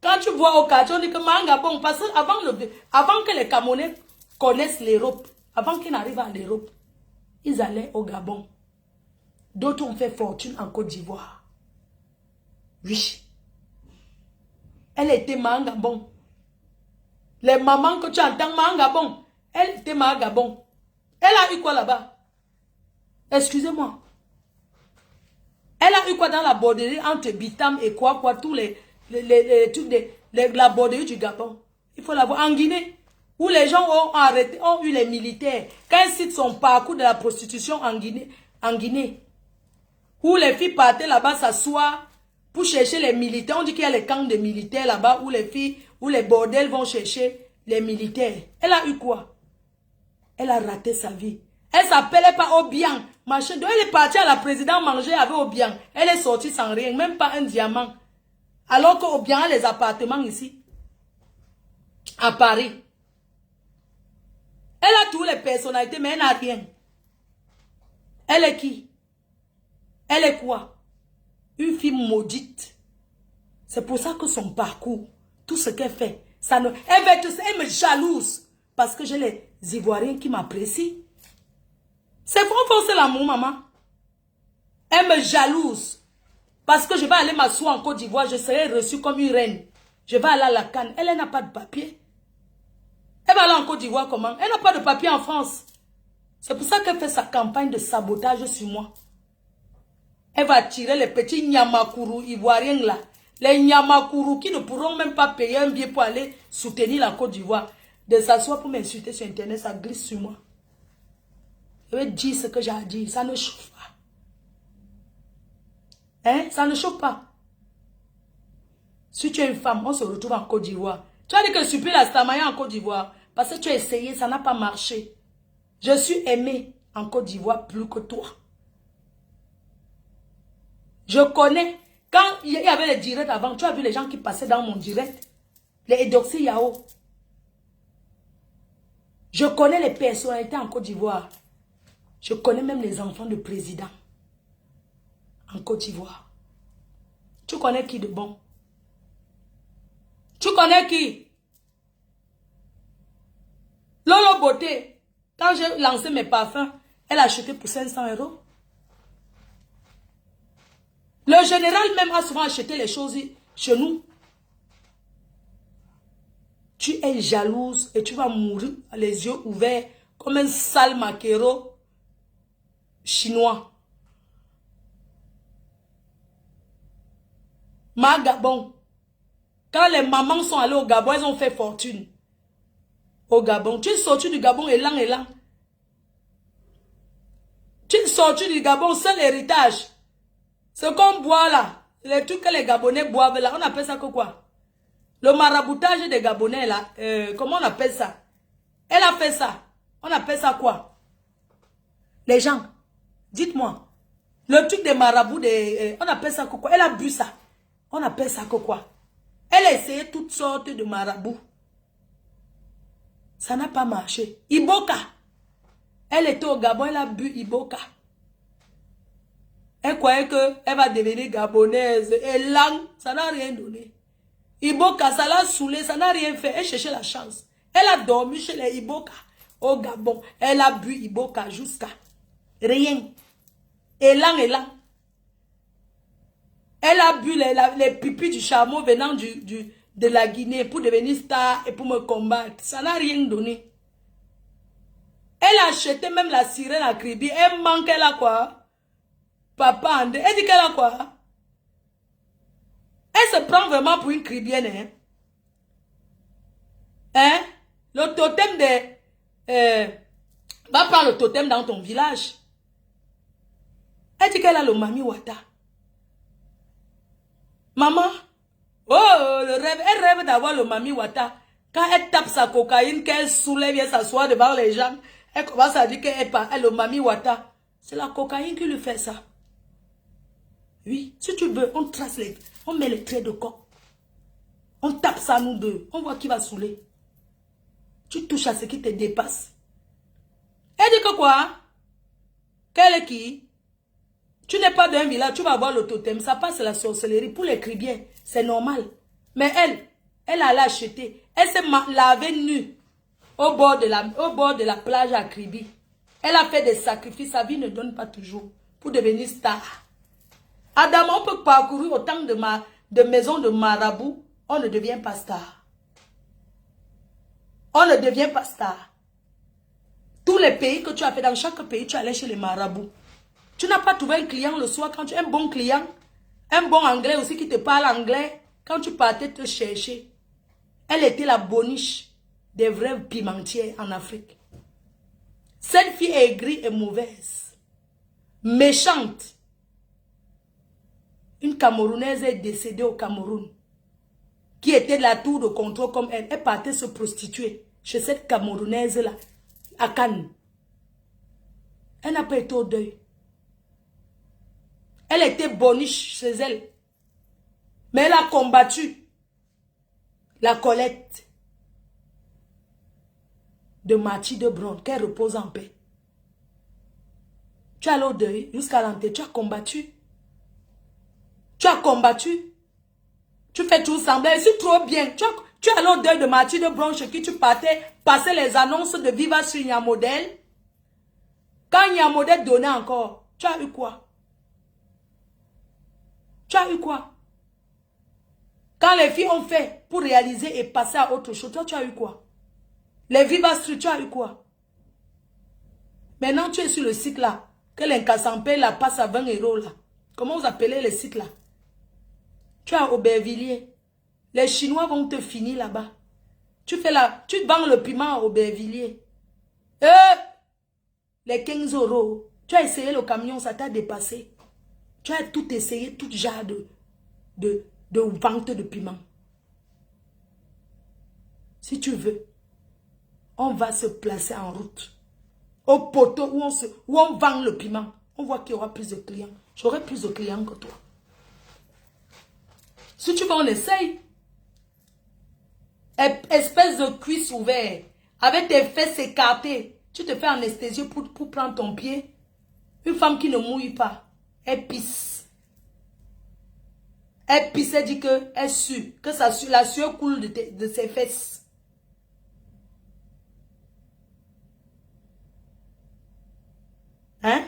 Quand tu vois au quartier, on dit que Gabon, parce que avant que les Camerounais connaissent l'Europe, avant qu'ils n'arrivent à l'Europe, ils allaient au Gabon. D'autres ont fait fortune en Côte d'Ivoire. Oui. Elle était Gabon. Les mamans que tu entends Gabon, elle était Gabon. Elle a eu quoi là-bas? Excusez-moi. Elle a eu quoi dans la borderie entre Bitam et quoi, tous les trucs la borderie du Gabon. Il faut l'avoir en Guinée, où les gens ont eu les militaires. Quand ils citent son parcours de la prostitution en Guinée, où les filles partaient là-bas s'asseoir pour chercher les militaires. On dit qu'il y a les camps de militaires là-bas, où les filles, où les bordels vont chercher les militaires. Elle a eu quoi? Elle a raté sa vie. Elle s'appelait pas Obiang. Machin. Donc elle est partie à la présidente manger avec Obiang. Elle est sortie sans rien, même pas un diamant. Alors que Obiang a les appartements ici. À Paris. Elle a toutes les personnalités, mais elle n'a rien. Elle est qui? Elle est quoi? Une fille maudite. C'est pour ça que son parcours, tout ce qu'elle fait, ça ne... Elle me jalouse. Parce que j'ai les Ivoiriens qui m'apprécient. C'est fort, c'est l'amour, maman. Elle me jalouse. Parce que je vais aller m'asseoir en Côte d'Ivoire, je serai reçue comme une reine. Je vais aller à la Cannes. Elle n'a pas de papier. Elle va aller en Côte d'Ivoire comment? Elle n'a pas de papier en France. C'est pour ça qu'elle fait sa campagne de sabotage sur moi. Elle va tirer les petits Nyamakourou ivoiriens là. Les Nyamakourou qui ne pourront même pas payer un billet pour aller soutenir la Côte d'Ivoire. De s'asseoir pour m'insulter sur Internet, ça glisse sur moi. Je vais dire ce que j'ai à dire. Ça ne chauffe pas. Hein? Ça ne chauffe pas. Si tu es une femme, on se retrouve en Côte d'Ivoire. Tu as dit que je suis plus la Stamaya en Côte d'Ivoire. Parce que tu as essayé, ça n'a pas marché. Je suis aimée en Côte d'Ivoire plus que toi. Je connais. Quand il y avait les directs avant, tu as vu les gens qui passaient dans mon direct. Les Edoxy Yao. Je connais les personnalités en Côte d'Ivoire. Je connais même les enfants de président en Côte d'Ivoire. Tu connais qui de bon? Tu connais qui? Lolo Beauté, quand j'ai lancé mes parfums, elle a acheté pour 500 €. Le général même a souvent acheté les choses chez nous. Tu es jalouse et tu vas mourir les yeux ouverts comme un sale maquereau chinois. Ma Gabon. Quand les mamans sont allées au Gabon, elles ont fait fortune. Au Gabon. Tu es sorti du Gabon élan. Tu es sorti du Gabon sans l'héritage. Ce qu'on boit là, les trucs que les Gabonais boivent là, on appelle ça quoi? Le maraboutage des Gabonais là, comment on appelle ça? Elle a fait ça. On appelle ça quoi? Les gens, dites-moi. Le truc des marabouts, on appelle ça quoi? Elle a bu ça. On appelle ça quoi? Elle a essayé toutes sortes de marabouts. Ça n'a pas marché. Iboka. Elle était au Gabon, elle a bu Iboka. Elle croyait qu'elle va devenir gabonaise. Et langue, ça n'a rien donné. Iboka, ça l'a saoulée, ça n'a rien fait. Elle cherchait la chance. Elle a dormi chez les Iboka au Gabon. Elle a bu Iboka jusqu'à rien. Élan. Elle a bu les pipis du chameau venant de la Guinée pour devenir star et pour me combattre. Ça n'a rien donné. Elle a acheté même la sirène à Kribi. Elle manque, elle a quoi? Papa André. Elle dit qu'elle a quoi? Elle se prend vraiment pour une Kribienne. Hein? Hein? Le totem de... va prendre le totem dans ton village. Elle dit qu'elle a le Mami Wata. Maman, oh, le rêve, elle rêve d'avoir le Mami Wata. Quand elle tape sa cocaïne, qu'elle soulève, elle s'assoit devant les gens, elle commence à dire qu'elle est le Mami Wata. C'est la cocaïne qui lui fait ça. Oui, si tu veux, on trace on met les traits de corps. On tape ça nous deux. On voit qui va saouler. Tu touches à ce qui te dépasse. Elle dit que quoi? Quelle est qui? Tu n'es pas d'un village, tu vas voir le totem. Ça passe la sorcellerie pour les cribiens. C'est normal. Mais elle allait acheter. Elle s'est lavée nue au bord de la plage à Kribi. Elle a fait des sacrifices. Sa vie ne donne pas toujours pour devenir star. Adam, on peut parcourir autant de maisons de marabout. On ne devient pas star. On ne devient pas star. Tous les pays que tu as fait, dans chaque pays, tu allais chez les marabouts. Tu n'as pas trouvé un client le soir quand tu es un bon client. Un bon anglais aussi qui te parle anglais. Quand tu partais te chercher. Elle était la boniche des vraies pimentières en Afrique. Cette fille est aigrie et mauvaise. Méchante. Une Camerounaise est décédée au Cameroun. Qui était de la tour de contrôle comme elle. Elle partait se prostituer chez cette Camerounaise-là. À Cannes. Elle n'a pas été au deuil. Elle était boniche chez elle. Mais elle a combattu la Colette de Mathilde de Bron, qu'elle repose en paix. Tu as allé au deuil jusqu'à l'enterre, tu as combattu. Tu as combattu. Tu fais tout semblant, c'est trop bien. Tu as allé au deuil de Mathilde de Bron chez qui tu partais passer les annonces de Viva sur Niamodel. Quand Niamodel donnait encore, tu as eu quoi? Tu as eu quoi? Quand les filles ont fait pour réaliser et passer à autre chose, toi, tu as eu quoi? Les Viva Street, tu as eu quoi? Maintenant, tu es sur le site là. Que l'incassampé là passe à 20 € là. Comment vous appelez les sites là? Tu as Aubervilliers. Les Chinois vont te finir là-bas. Tu vends le piment à Aubervilliers. Les 15 €. Tu as essayé le camion, ça t'a dépassé. Tu as tout essayé, tout genre de vente de piment. Si tu veux, on va se placer en route. Au poteau où on vend le piment. On voit qu'il y aura plus de clients. J'aurai plus de clients que toi. Si tu veux, on essaye. Espèce de cuisse ouverte. Avec tes fesses écartées. Tu te fais anesthésier pour prendre ton pied. Une femme qui ne mouille pas. Elle pisse. Elle pisse, elle dit qu'elle sue. Que la sueur coule de ses fesses. Hein?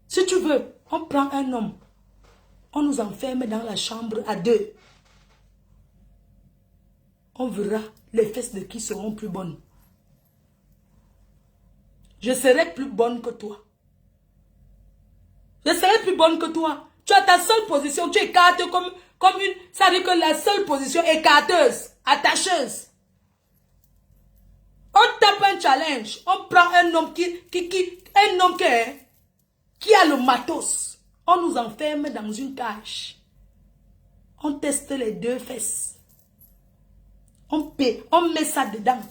Si tu veux, on prend un homme. On nous enferme dans la chambre à deux. on verra les fesses de qui seront plus bonnes. Je serai plus bonne que toi. Je serai plus bonne que toi. Tu as ta seule position, tu écartes comme une... Ça veut dire que la seule position écarteuse, attacheuse. On tape un challenge, on prend un homme qui a le matos. On nous enferme dans une cage. On teste les deux fesses. On met ça dedans.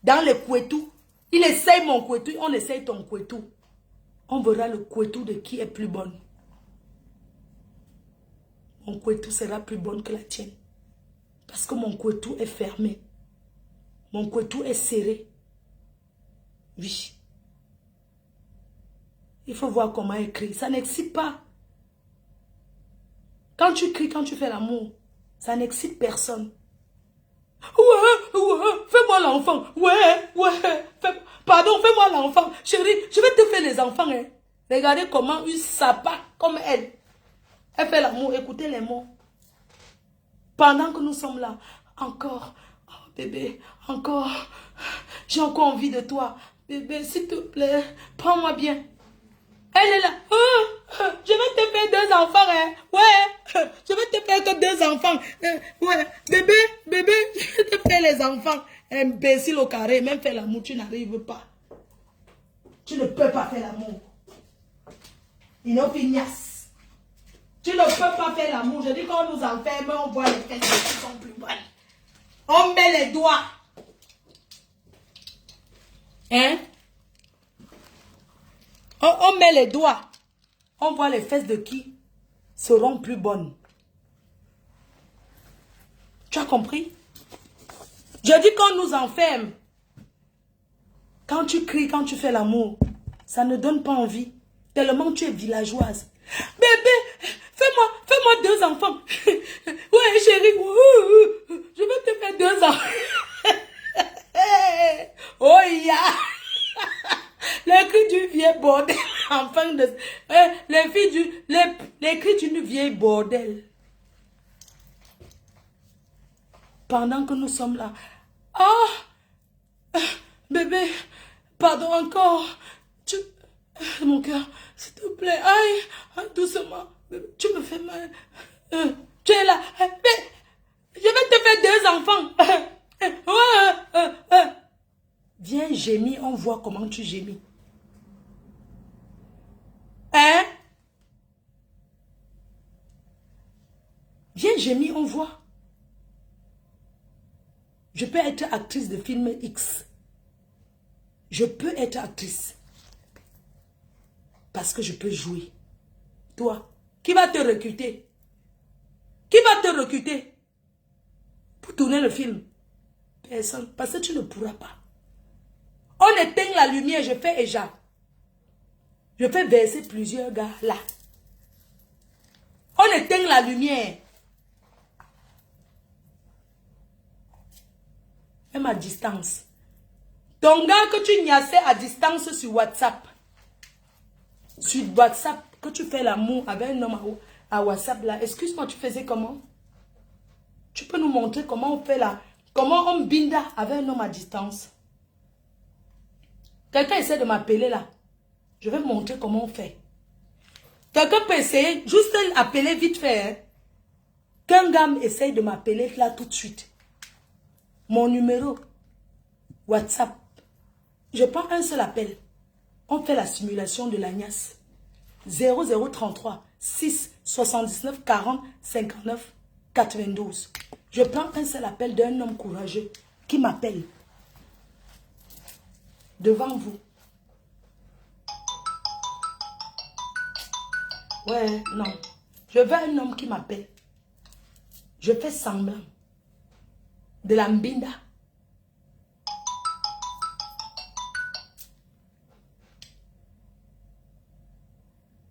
Dans le couetou. Il essaye mon couetou, on essaye ton couetou. On verra le couetou de qui est plus bonne. Mon couetou sera plus bonne que la tienne. Parce que mon couetou est fermé. Mon couetou est serré. Oui. Il faut voir comment écrire. Ça n'excite pas. Quand tu cries, quand tu fais l'amour, ça n'excite personne. Ouais, fais-moi l'enfant. Ouais, pardon, fais-moi l'enfant. Chérie, je vais te faire les enfants. Hein. Regardez comment une sapa comme elle. Elle fait l'amour, écoutez les mots. Pendant que nous sommes là, encore, oh, bébé, encore, j'ai encore envie de toi. Bébé, s'il te plaît, prends-moi bien. Elle est là. Je vais te faire 2 enfants. Hein. Ouais, je vais te faire que 2 enfants. Ouais, bébé, je vais te faire les enfants. Imbécile au carré, même faire l'amour, tu n'arrives pas. Tu ne peux pas faire l'amour. Inopignace. Tu ne peux pas faire l'amour. Je dis qu'on nous enferme, on voit les fesses qui sont plus bonnes. On met les doigts. Hein? On met les doigts. On voit les fesses de qui seront plus bonnes. Tu as compris? Je dis qu'on nous enferme. Quand tu cries, quand tu fais l'amour, ça ne donne pas envie. Tellement tu es villageoise. Bébé, fais-moi 2 enfants. Ouais, chérie, je vais te faire 2 enfants. Oh, yeah. Les cris du vieil bordel. Enfin, les cris d'une vieille bordel. Pendant que nous sommes là. Bébé, pardon encore. Mon cœur, s'il te plaît. Aïe, doucement. Tu me fais mal. Tu es là. Je vais te faire 2 enfants. Viens gémir, on voit comment tu gémis. Hein? Viens gémir, on voit. Je peux être actrice de film X. Je peux être actrice. Parce que je peux jouer. Toi, qui va te recruter? Qui va te recruter? Pour tourner le film? Personne. Parce que tu ne pourras pas. On éteint la lumière, je fais éja. Je fais verser plusieurs gars là. On éteint la lumière. Même à distance. Ton gars que tu niassais à distance sur WhatsApp. Sur WhatsApp, que tu fais l'amour avec un homme à WhatsApp là. Excuse-moi, tu faisais comment? Tu peux nous montrer comment on fait là? Comment on binda avec un homme à distance? Quelqu'un essaie de m'appeler là. Je vais montrer comment on fait. Quelqu'un peut essayer, juste appeler vite fait. Hein? Qu'un gars essaye de m'appeler là tout de suite. Mon numéro, WhatsApp. Je prends un seul appel. On fait la simulation de l'agnace. 0033 6 79 40 59 92. Je prends un seul appel d'un homme courageux qui m'appelle. Devant vous. Ouais, non. Je veux un homme qui m'appelle. Je fais semblant. De la mbinda.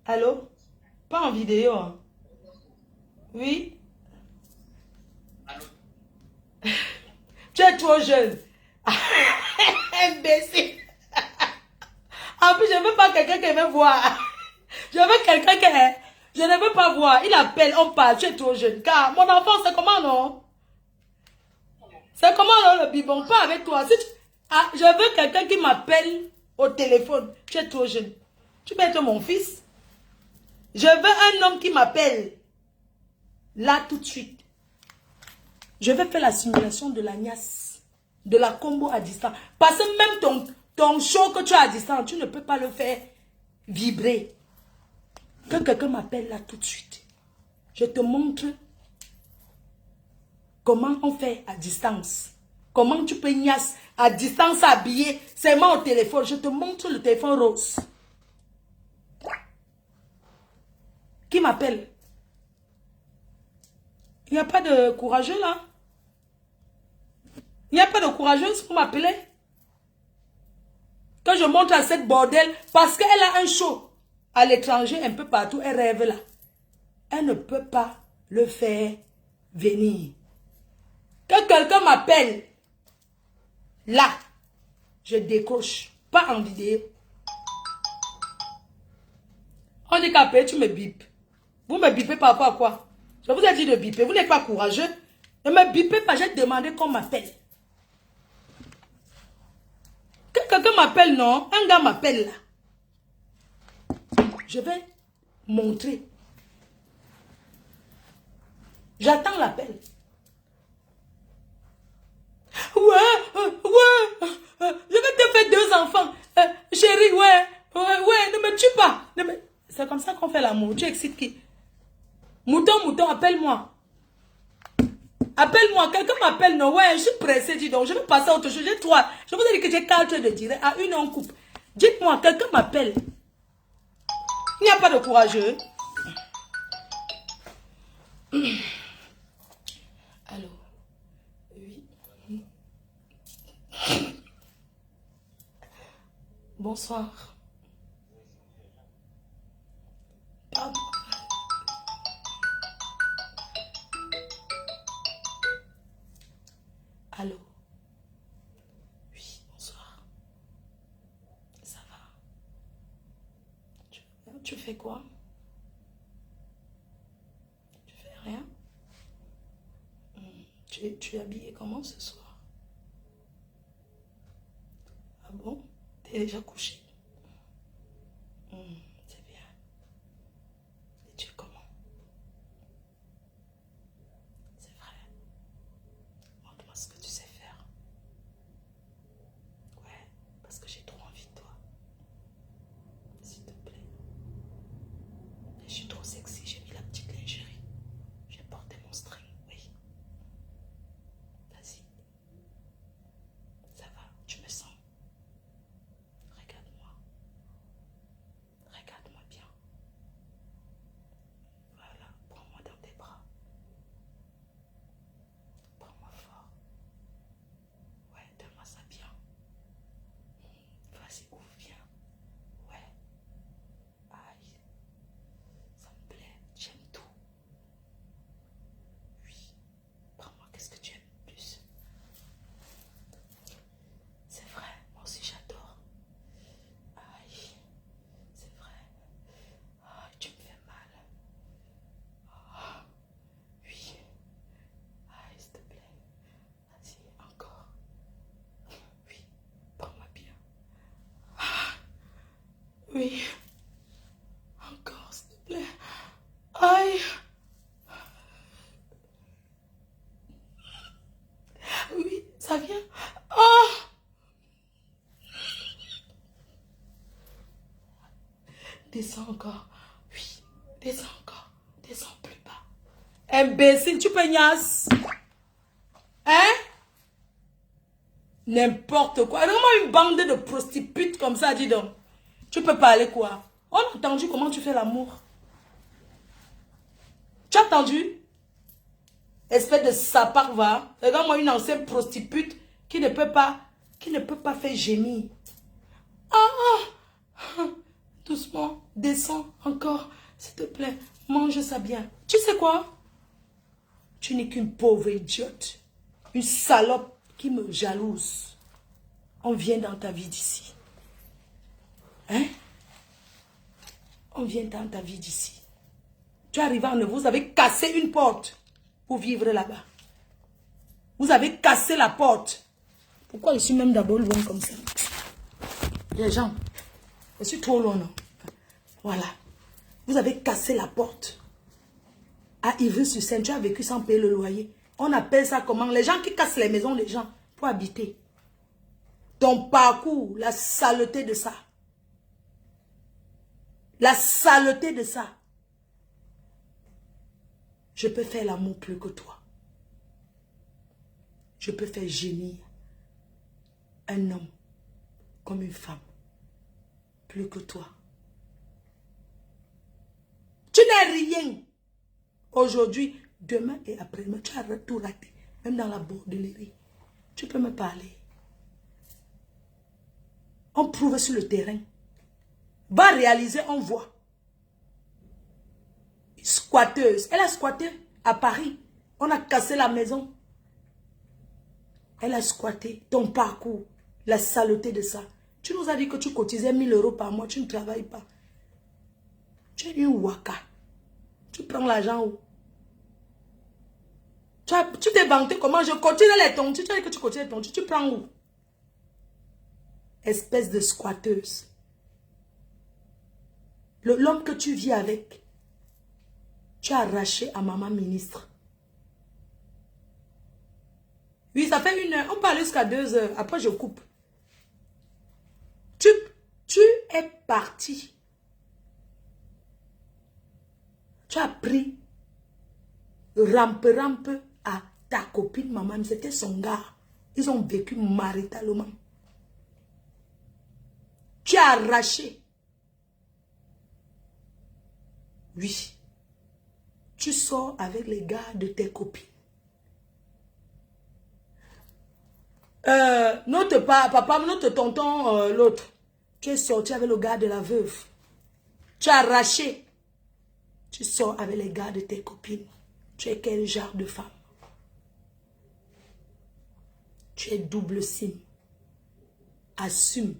Allô? Pas en vidéo. Hein? Oui? Allô? Tu es trop jeune. Imbécile. En plus, je ne veux pas quelqu'un qui me voit. Je veux quelqu'un qui... Je ne veux pas voir. Il appelle, on parle. Tu es trop jeune. Car mon enfant, c'est comment, non? C'est comment alors le bibon? Pas avec toi. Si je veux quelqu'un qui m'appelle au téléphone. Tu es trop jeune. Tu peux être mon fils. Je veux un homme qui m'appelle. Là, tout de suite. Je vais faire la simulation de la niasse. De la combo à distance. Parce que même ton show que tu as à distance, tu ne peux pas le faire vibrer. Que quelqu'un m'appelle là tout de suite. Je te montre comment on fait à distance. Comment tu peux niasse à distance habillé. C'est moi au téléphone. Je te montre le téléphone rose. Qui m'appelle? Il n'y a pas de courageux là? Il n'y a pas de courageuse pour m'appeler? Quand je montre à cette bordel, parce qu'elle a un show à l'étranger, un peu partout, elle rêve là. Elle ne peut pas le faire venir. Que quelqu'un m'appelle, là, je décroche, pas en vidéo. On dit qu'après, tu me bipes. Vous me bipez par rapport à quoi? Je vous ai dit de biper, vous n'êtes pas courageux. Ne me bipez pas, j'ai demandé qu'on m'appelle. Que quelqu'un m'appelle, non? Un gars m'appelle là. Je vais montrer. J'attends l'appel. Ouais, je vais te faire 2 enfants. Chérie, ouais, ne me tue pas. C'est comme ça qu'on fait l'amour. Tu excites qui? Mouton, appelle-moi. Appelle-moi, quelqu'un m'appelle, non, ouais, je suis pressée, dis donc, je vais passer à autre chose, j'ai 3. Je vous ai dit que j'ai 4 de direct, à 1 on coupe. Dites-moi, quelqu'un m'appelle. Il n'y a pas de courageux. Allô? Oui. Bonsoir. Pardon. Allô? Oui, bonsoir. Ça va? Tu fais quoi? Tu fais rien? Tu es habillé comment ce soir? Ah bon? T'es déjà couché? C'est bien. Et tu es comment? C'est vrai. Montre-moi ce que tu sais faire. Ouais, parce que j'ai trop envie de toi. S'il te plaît. Et je suis trop sexy, j'ai mis la petite lingerie. J'ai porté mon string, oui. Vas-y. Ça va, tu me sens. Regarde-moi. Regarde-moi bien. Voilà, prends-moi dans tes bras. Prends-moi fort. Ouais, donne-moi ça bien. Vas-y, ouvre bien. Ouais. Aïe. Ça me plaît. J'aime tout. Oui. Prends-moi, qu'est-ce que tu aimes le plus? C'est vrai, moi aussi j'adore. Aïe. C'est vrai. Aïe, tu me fais mal. Ah, oui. Aïe, s'il te plaît. Vas-y, encore. Oui. Prends-moi bien. Ah, oui. Encore, s'il te plaît. Aïe. Oui, ça vient. Ah. Descends encore. Oui, descends encore. Descends plus bas. Imbécile, tu peux niasse. Hein? N'importe quoi. Comment une bande de prostituées comme ça, dis donc. Tu peux parler quoi? On a entendu comment tu fais l'amour. Tu as entendu? Espèce de sapard va. Regarde-moi une ancienne prostituée qui ne peut pas faire gémir. Ah! Doucement, descends encore. S'il te plaît, mange ça bien. Tu sais quoi? Tu n'es qu'une pauvre idiote. Une salope qui me jalouse. On vient dans ta vie d'ici. Hein? On vient dans ta vie d'ici. Tu es arrivé en Neuf, vous avez cassé une porte pour vivre là-bas. Vous avez cassé la porte. Pourquoi je suis même d'abord loin comme ça? Les gens, je suis trop loin, non? Voilà. Vous avez cassé la porte. À Ivry-sur-Seine, tu as vécu sans payer le loyer. On appelle ça comment? Les gens qui cassent les maisons des gens pour habiter. Ton parcours, la saleté de ça. La saleté de ça. Je peux faire l'amour plus que toi. Je peux faire gémir un homme comme une femme plus que toi. Tu n'es rien. Aujourd'hui, demain et après-demain, tu as tout raté. Même dans la bordellerie. Tu peux me parler. On prouve sur le terrain. Va réaliser, on voit. Squatteuse. Elle a squatté à Paris. On a cassé la maison. Elle a squatté ton parcours. La saleté de ça. Tu nous as dit que tu cotisais 1000 € par mois. Tu ne travailles pas. Tu es une waka. Tu prends l'argent où? Tu t'es vanté comment je cotise les tondus. Tu as dit que tu cotises les tondus. Tu prends où? Espèce de squatteuse. L'homme que tu vis avec, tu as arraché à maman ministre. Oui, ça fait 1 heure. On parle jusqu'à 2 heures. Après, je coupe. Tu es parti. Tu as pris rampe à ta copine, maman. C'était son gars. Ils ont vécu maritalement. Tu as arraché. Oui. Tu sors avec les gars de tes copines. Notre papa, notre tonton, l'autre. Tu es sorti avec le gars de la veuve. Tu as arraché. Tu sors avec les gars de tes copines. Tu es quel genre de femme? Tu es double sim. Assume.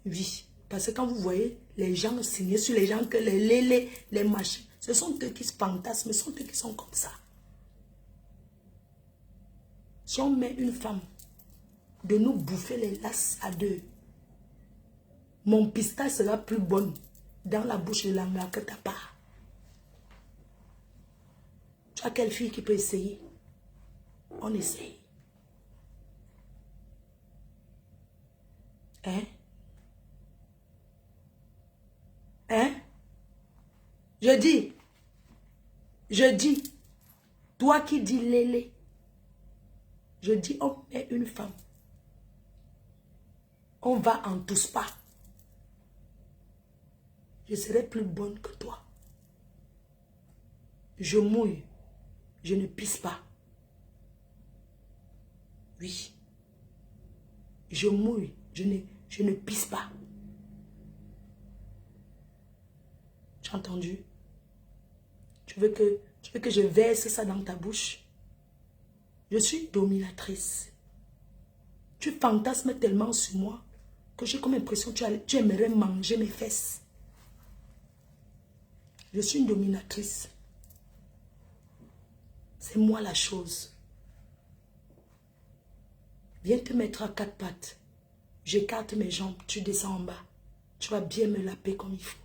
Oui. Parce que quand vous voyez les gens signer sur les gens que les machins, ce sont eux qui se fantasment, ce sont eux qui sont comme ça. Si on met une femme de nous bouffer les lasses à deux, mon pistache sera plus bonne dans la bouche de l'anglais que ta part. Tu as quelle fille qui peut essayer? On essaye. Hein? Hein? Je dis, toi qui dis lélé, je dis, on met une femme. On va en tous pas. Je serai plus bonne que toi. Je mouille. Je ne pisse pas. Oui. Je mouille. Je ne pisse pas. Tu as entendu? Tu veux que je verse ça dans ta bouche? Je suis dominatrice. Tu fantasmes tellement sur moi que j'ai comme l'impression que tu aimerais manger mes fesses. Je suis une dominatrice. C'est moi la chose. Viens te mettre à 4 pattes. J'écarte mes jambes, tu descends en bas. Tu vas bien me laper comme il faut.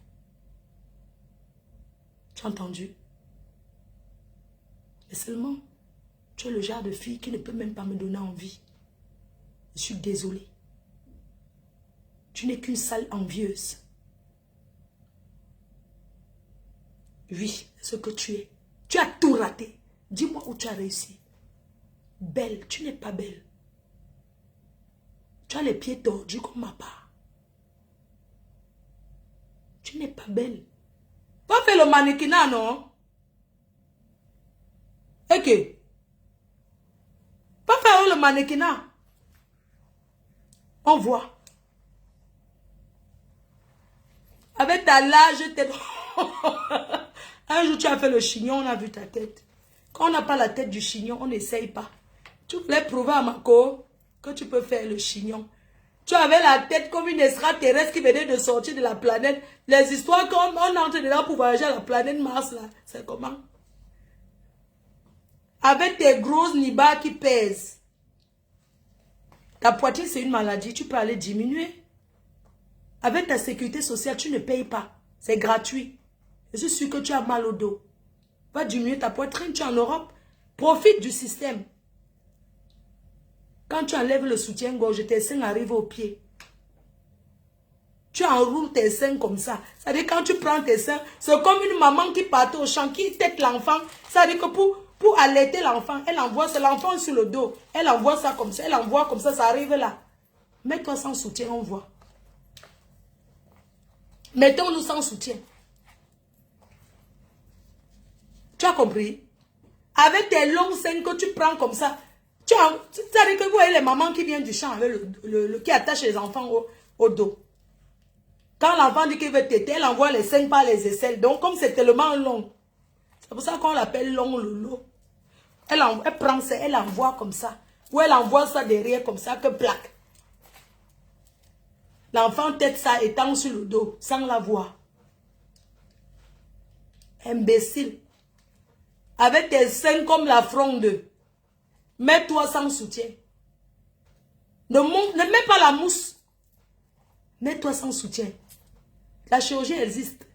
Tu as entendu? Mais seulement, tu es le genre de fille qui ne peut même pas me donner envie. Je suis désolée. Tu n'es qu'une sale envieuse. Oui, ce que tu es. Tu as tout raté. Dis-moi où tu as réussi. Belle, tu n'es pas belle. Tu as les pieds tordus comme ma part. Tu n'es pas belle. Va faire le mannequinat, non? Ok. Va faire le mannequinat. On voit. Avec ta large tête. Un jour, tu as fait le chignon, on a vu ta tête. Quand on n'a pas la tête du chignon, on n'essaye pas. Tu voulais prouver à Marco que tu peux faire le chignon. Tu avais la tête comme une extraterrestre qui venait de sortir de la planète. Les histoires comme on entre dedans pour voyager à la planète Mars, là. C'est comment? Avec tes grosses nibas qui pèsent. Ta poitrine, c'est une maladie. Tu peux aller diminuer. Avec ta sécurité sociale, tu ne payes pas. C'est gratuit. Je suis sûr que tu as mal au dos. Va diminuer ta poitrine, tu es en Europe. Profite du système. Quand tu enlèves le soutien-gorge, tes seins arrivent aux pieds. Tu enroules tes seins comme ça. Ça veut dire quand tu prends tes seins, c'est comme une maman qui part au champ, qui tète l'enfant. Ça veut dire que pour allaiter l'enfant, elle envoie l'enfant sur le dos. Elle envoie ça comme ça, elle envoie comme ça arrive là. Mets-toi sans soutien, on voit. Mettons-nous sans soutien. Tu as compris? Avec tes longues seins que tu prends comme ça, ça veut dire que vous voyez les mamans qui viennent du champ avec qui attachent les enfants au dos. Quand l'enfant dit qu'il veut téter, elle envoie les seins par les aisselles. Donc, comme c'est tellement long, c'est pour ça qu'on l'appelle long lolo. Elle prend ça, elle envoie comme ça. Ou elle envoie ça derrière comme ça, que plaque. L'enfant tête ça étant sur le dos, sans la voir. Imbécile. Avec tes seins comme la fronde. Mets-toi sans soutien. Ne mets pas la mousse. Mets-toi sans soutien. La chirurgie existe.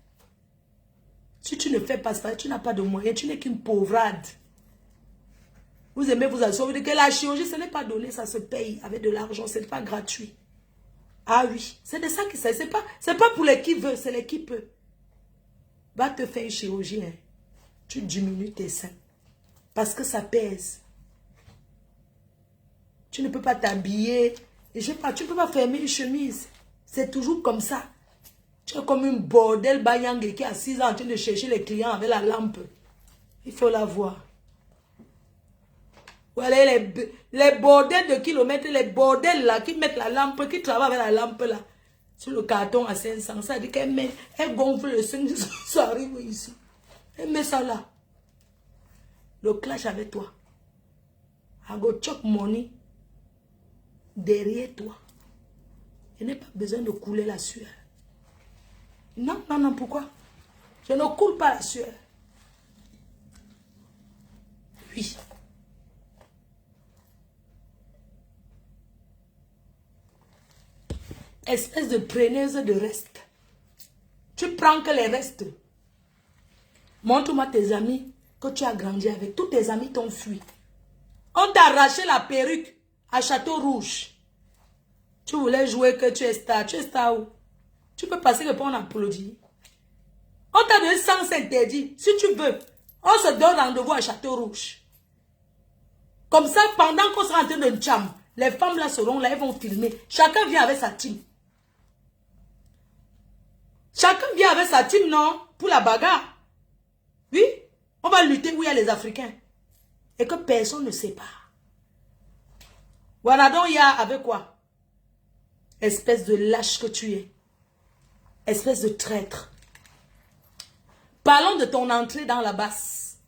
Si tu ne fais pas ça, tu n'as pas de moyens, tu n'es qu'une pauvrade. Vous aimez vous assurer que la chirurgie, ce n'est pas donné, ça se paye avec de l'argent, ce n'est pas gratuit. Ah oui, c'est de ça qu'il s'agit. C'est pas pour les qui veut, c'est les qui peut. Va te faire une chirurgie, hein. Tu diminues tes seins. Parce que ça pèse. Tu ne peux pas t'habiller. Tu ne peux pas fermer une chemise. C'est toujours comme ça. Tu es comme une bordel bayangue qui est assise en train de chercher les clients avec la lampe. Il faut la voir. Voilà les bordels de kilomètres, les bordels là qui mettent la lampe, qui travaillent avec la lampe là, sur le carton à 500. Ça dit qu'elle gonfle le sein, ça arrive ici. Elle met ça là. Le clash avec toi. I go chop money derrière toi. Je n'ai pas besoin de couler la sueur. Non, non, non, pourquoi? Je ne coule pas la sueur. Oui. Espèce de preneuse de reste. Tu prends que les restes. Montre-moi tes amis que tu as grandi avec. Tous tes amis t'ont fui. On t'a arraché la perruque à Château Rouge. Tu voulais jouer que tu es star. Tu es star où? Tu peux passer le pont en applaudie. On t'a donné sens interdit. Si tu veux, on se donne rendez-vous à Château Rouge. Comme ça, pendant qu'on sera en train de jam, les femmes là seront là, elles vont filmer. Chacun vient avec sa team. Chacun vient avec sa team, non? Pour la bagarre. Oui, on va lutter où il y a les Africains. Et que personne ne sait pas. Voilà donc il y a avec quoi? Espèce de lâche que tu es. Espèce de traître. Parlons de ton entrée dans la basse.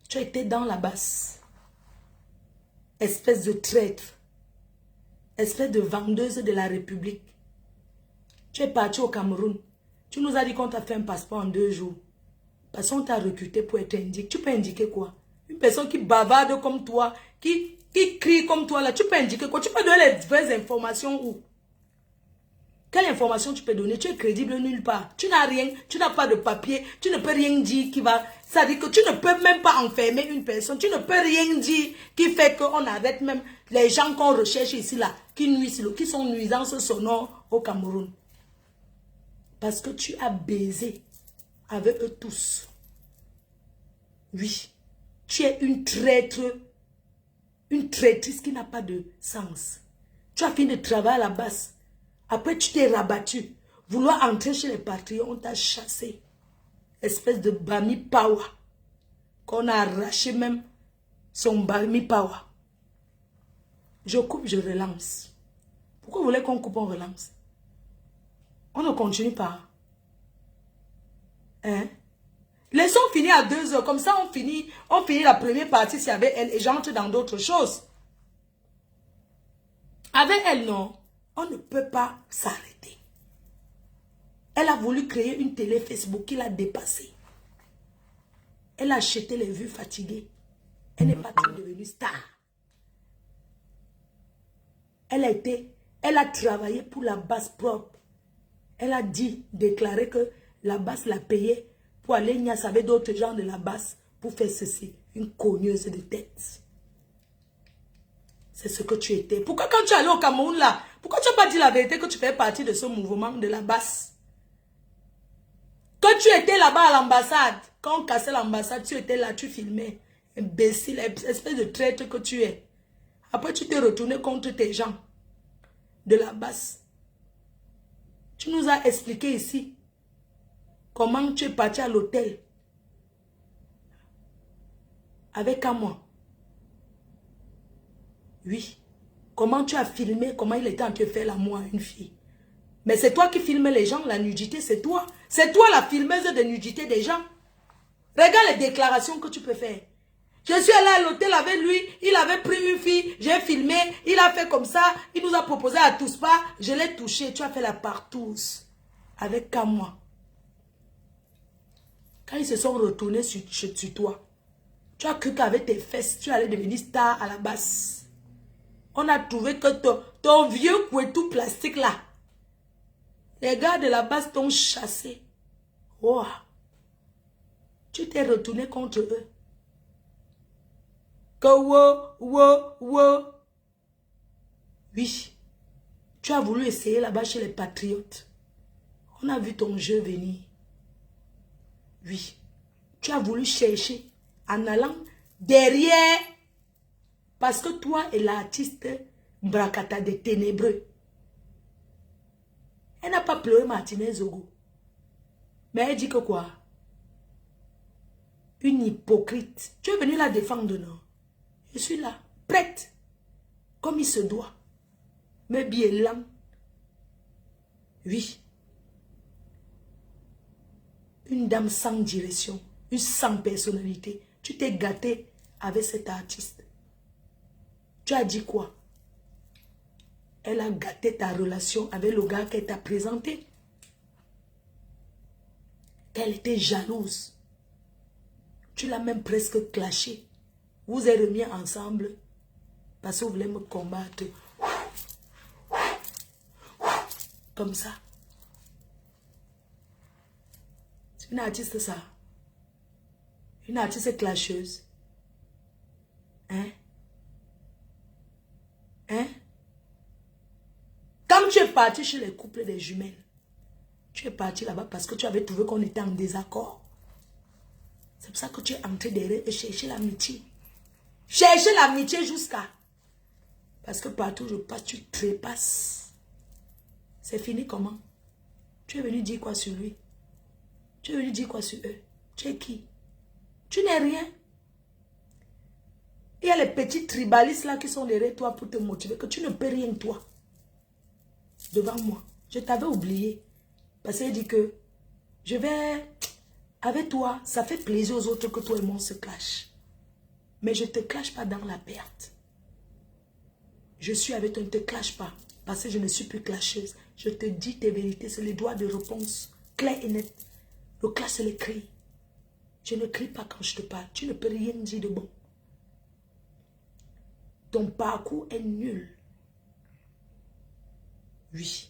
Tu étais dans la basse. Espèce de traître. Espèce de vendeuse de la République. Tu es parti au Cameroun. Tu nous as dit qu'on t'a fait un passeport en 2 jours. Parce qu'on t'a recruté pour être indiqué. Tu peux indiquer quoi? Une personne qui bavarde comme toi, qui crie comme toi là, tu peux indiquer quoi? Tu peux donner les vraies informations où? Quelle information tu peux donner? Tu es crédible nulle part. Tu n'as rien, tu n'as pas de papier, tu ne peux rien dire qui va... Ça veut dire que tu ne peux même pas enfermer une personne. Tu ne peux rien dire qui fait qu'on arrête même les gens qu'on recherche ici là, qui nuisent, qui sont nuisances sonores au Cameroun. Parce que tu as baisé avec eux tous. Oui. Tu es une traître, une traîtrice qui n'a pas de sens. Tu as fini de travailler à la base. Après, tu t'es rabattu. Vouloir entrer chez les patriotes, on t'a chassé. Espèce de Bami Power. Qu'on a arraché même son Bami Power. Je coupe, je relance. Pourquoi vous voulez qu'on coupe, on relance? On ne continue pas. Hein? Laissons finir à 2 heures. Comme ça, on finit la première partie si avec elle et j'entre dans d'autres choses. Avec elle, non. On ne peut pas s'arrêter. Elle a voulu créer une télé Facebook qui l'a dépassée. Elle a acheté les vues fatiguées. Elle n'est pas devenue star. Elle a travaillé pour la base propre. Elle a déclaré que la base l'a payée pour aller niasse avec d'autres gens de la base pour faire ceci. Une cogneuse de tête. C'est ce que tu étais. Pourquoi quand tu es allé au Cameroun là, pourquoi tu n'as pas dit la vérité que tu fais partie de ce mouvement de la base? Que tu étais là-bas à l'ambassade. Quand on cassait l'ambassade, tu étais là, tu filmais. Imbécile, espèce de traître que tu es. Après, tu t'es retourné contre tes gens de la base. Tu nous as expliqué ici comment tu es parti à l'hôtel avec moi. Oui. Comment tu as filmé, comment il était en train de faire l'amour à une fille. Mais c'est toi qui filmes les gens, la nudité, c'est toi. C'est toi la filmeuse de nudité des gens. Regarde les déclarations que tu peux faire. Je suis allé à l'hôtel avec lui, il avait pris une fille, j'ai filmé, il a fait comme ça, il nous a proposé à tous pas, je l'ai touché, tu as fait la partouze avec moi. Quand ils se sont retournés sur toi, tu as cru qu'avec tes fesses, tu allais devenir star à la base. On a trouvé que ton vieux couetou plastique là, les gars de la base t'ont chassé. Oh. Tu t'es retourné contre eux. Oui. Tu as voulu essayer là-bas chez les patriotes. On a vu ton jeu venir. Oui. Tu as voulu chercher en allant derrière. Parce que toi et l'artiste Bracata des Ténébreux. Elle n'a pas pleuré Martinez Zogo. Mais elle dit que quoi? Une hypocrite. Tu es venu la défendre, non? Je suis là, prête, comme il se doit. Mais bien lent. Oui. Une dame sans direction, une sans personnalité. Tu t'es gâté avec cet artiste. Tu as dit quoi? Elle a gâté ta relation avec le gars qu'elle t'a présenté. Elle était jalouse. Tu l'as même presque clashé. Vous êtes remis ensemble parce que vous voulez me combattre. Comme ça. C'est une artiste ça. Une artiste clasheuse. Hein? Hein? Quand tu es parti chez les couples des jumelles, tu es parti là-bas parce que tu avais trouvé qu'on était en désaccord. C'est pour ça que tu es entré derrière et chercher l'amitié. Chercher l'amitié jusqu'à... Parce que partout où je passe, tu trépasses. C'est fini comment? Tu es venu dire quoi sur lui? Tu es venu dire quoi sur eux? Tu es qui? Tu n'es rien. Il y a les petits tribalistes là qui sont derrière toi pour te motiver que tu ne peux rien toi. Devant moi. Je t'avais oublié. Parce qu'il dit que je vais... Avec toi, ça fait plaisir aux autres que toi et moi on se clash. Mais je ne te clash pas dans la perte. Je suis avec toi, ne te clash pas. Parce que je ne suis plus clasheuse. Je te dis tes vérités, c'est les droits de réponse. Clair et net. Le clash, c'est les cris. Je ne crie pas quand je te parle. Tu ne peux rien dire de bon. Ton parcours est nul. Oui.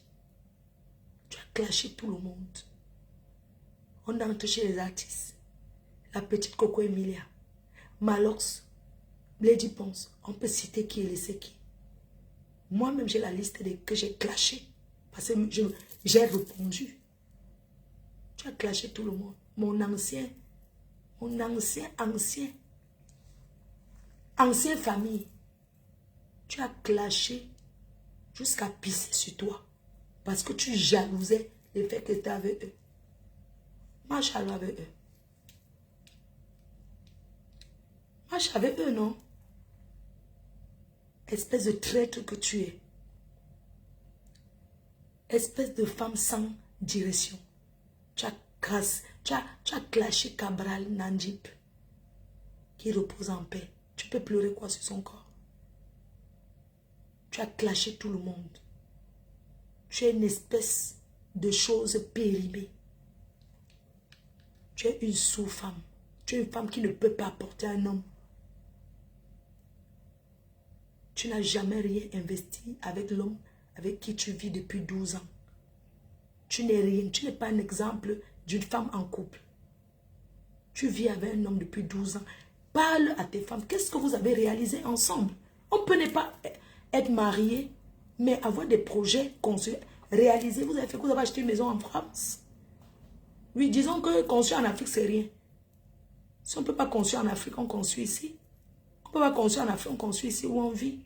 Tu as clashé tout le monde. On entre chez les artistes. La petite Coco Emilia. Malox. Lady Ponce. On peut citer qui et laisser qui. Moi-même, j'ai la liste que j'ai clashé. Parce que j'ai répondu. Tu as clashé tout le monde. Mon ancien famille. Tu as clashé jusqu'à pisser sur toi. Parce que tu jalousais le fait que tu avais eux. Moi, je suis avec eux. Moi, je suis avec eux, non? Espèce de traître que tu es. Espèce de femme sans direction. Tu as clashé Cabral Nandip, qui repose en paix. Tu peux pleurer quoi sur son corps? Tu as clashé tout le monde. Tu es une espèce de chose périmée. Tu es une sous-femme. Tu es une femme qui ne peut pas porter un homme. Tu n'as jamais rien investi avec l'homme avec qui tu vis depuis 12 ans. Tu n'es rien. Tu n'es pas un exemple d'une femme en couple. Tu vis avec un homme depuis 12 ans. Parle à tes femmes. Qu'est-ce que vous avez réalisé ensemble? On peut ne pas être marié, mais avoir des projets construits. Réaliser, vous avez fait que vous avez acheté une maison en France. Oui, disons que construire en Afrique, c'est rien. Si on ne peut pas construire en Afrique, on construit ici. On ne peut pas construire en Afrique, on construit ici où on vit.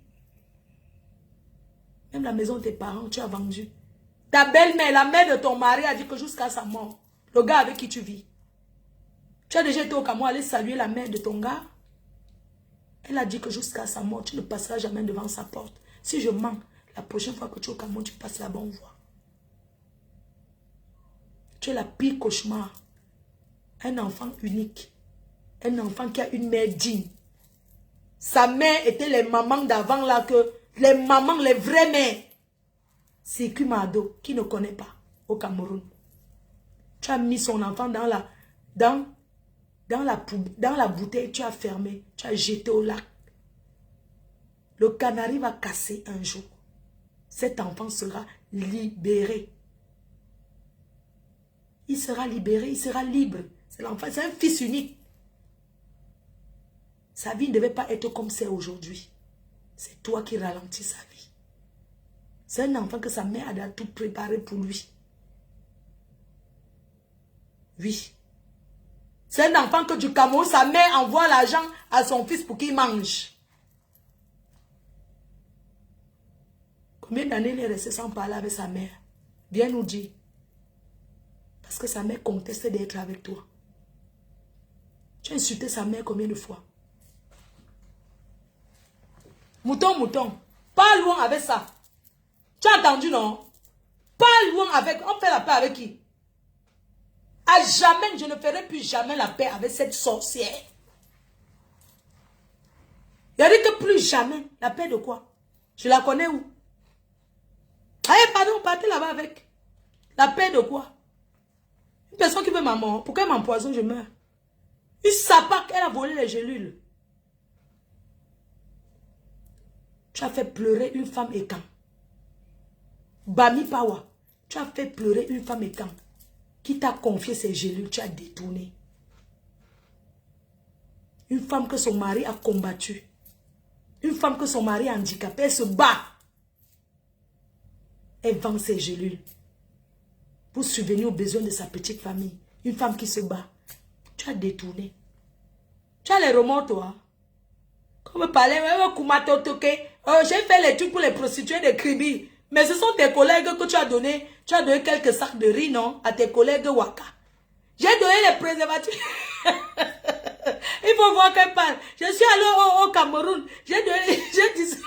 Même la maison de tes parents, tu as vendu. Ta belle-mère, la mère de ton mari a dit que jusqu'à sa mort, le gars avec qui tu vis. Tu as déjà été au Cameroun aller saluer la mère de ton gars. Elle a dit que jusqu'à sa mort, tu ne passeras jamais devant sa porte. Si je mens, la prochaine fois que tu es au Cameroun, tu passes la bonne voie. Tu es la pire cauchemar. Un enfant unique. Un enfant qui a une mère digne. Sa mère était les mamans d'avant là que... Les mamans, les vraies mères. C'est Kumado qui ne connaît pas au Cameroun. Tu as mis son enfant dans la bouteille, tu as fermé, tu as jeté au lac. Le canari va casser un jour. Cet enfant sera libéré. Il sera libéré, il sera libre. C'est l'enfant, c'est un fils unique. Sa vie ne devait pas être comme c'est aujourd'hui. C'est toi qui ralentis sa vie. C'est un enfant que sa mère a tout préparé pour lui. Oui. C'est un enfant que du Cameroun, sa mère envoie l'argent à son fils pour qu'il mange. Combien d'années il est resté sans parler avec sa mère? Viens nous dire. Parce que sa mère contestait d'être avec toi. Tu as insulté sa mère combien de fois? Mouton, mouton. Pas loin avec ça. Tu as entendu, non? Pas loin avec... On fait la paix avec qui? À jamais, je ne ferai plus jamais la paix avec cette sorcière. Il a dit que plus jamais. La paix de quoi? Je la connais où? Allez, pardon, partez là-bas avec. La paix de quoi? Une personne qui veut ma mort. Pourquoi elle m'empoisonne, je meurs? Une sapac, elle a volé les gélules. Tu as fait pleurer une femme écan. Bami Pawa, tu as fait pleurer une femme écan. Qui t'a confié ses gélules, tu as détourné. Une femme que son mari a combattu. Une femme que son mari a handicapé, elle se bat. Elle vend ses gélules. Pour subvenir aux besoins de sa petite famille. Une femme qui se bat. Tu as détourné. Tu as les remords, toi. Comme me parler, j'ai fait les trucs pour les prostituées de Kribi. Mais ce sont tes collègues que tu as donné quelques sacs de riz, non? À tes collègues Waka. J'ai donné les préservatifs. Il faut voir qu'elle parle. Je suis allée au Cameroun. J'ai dit...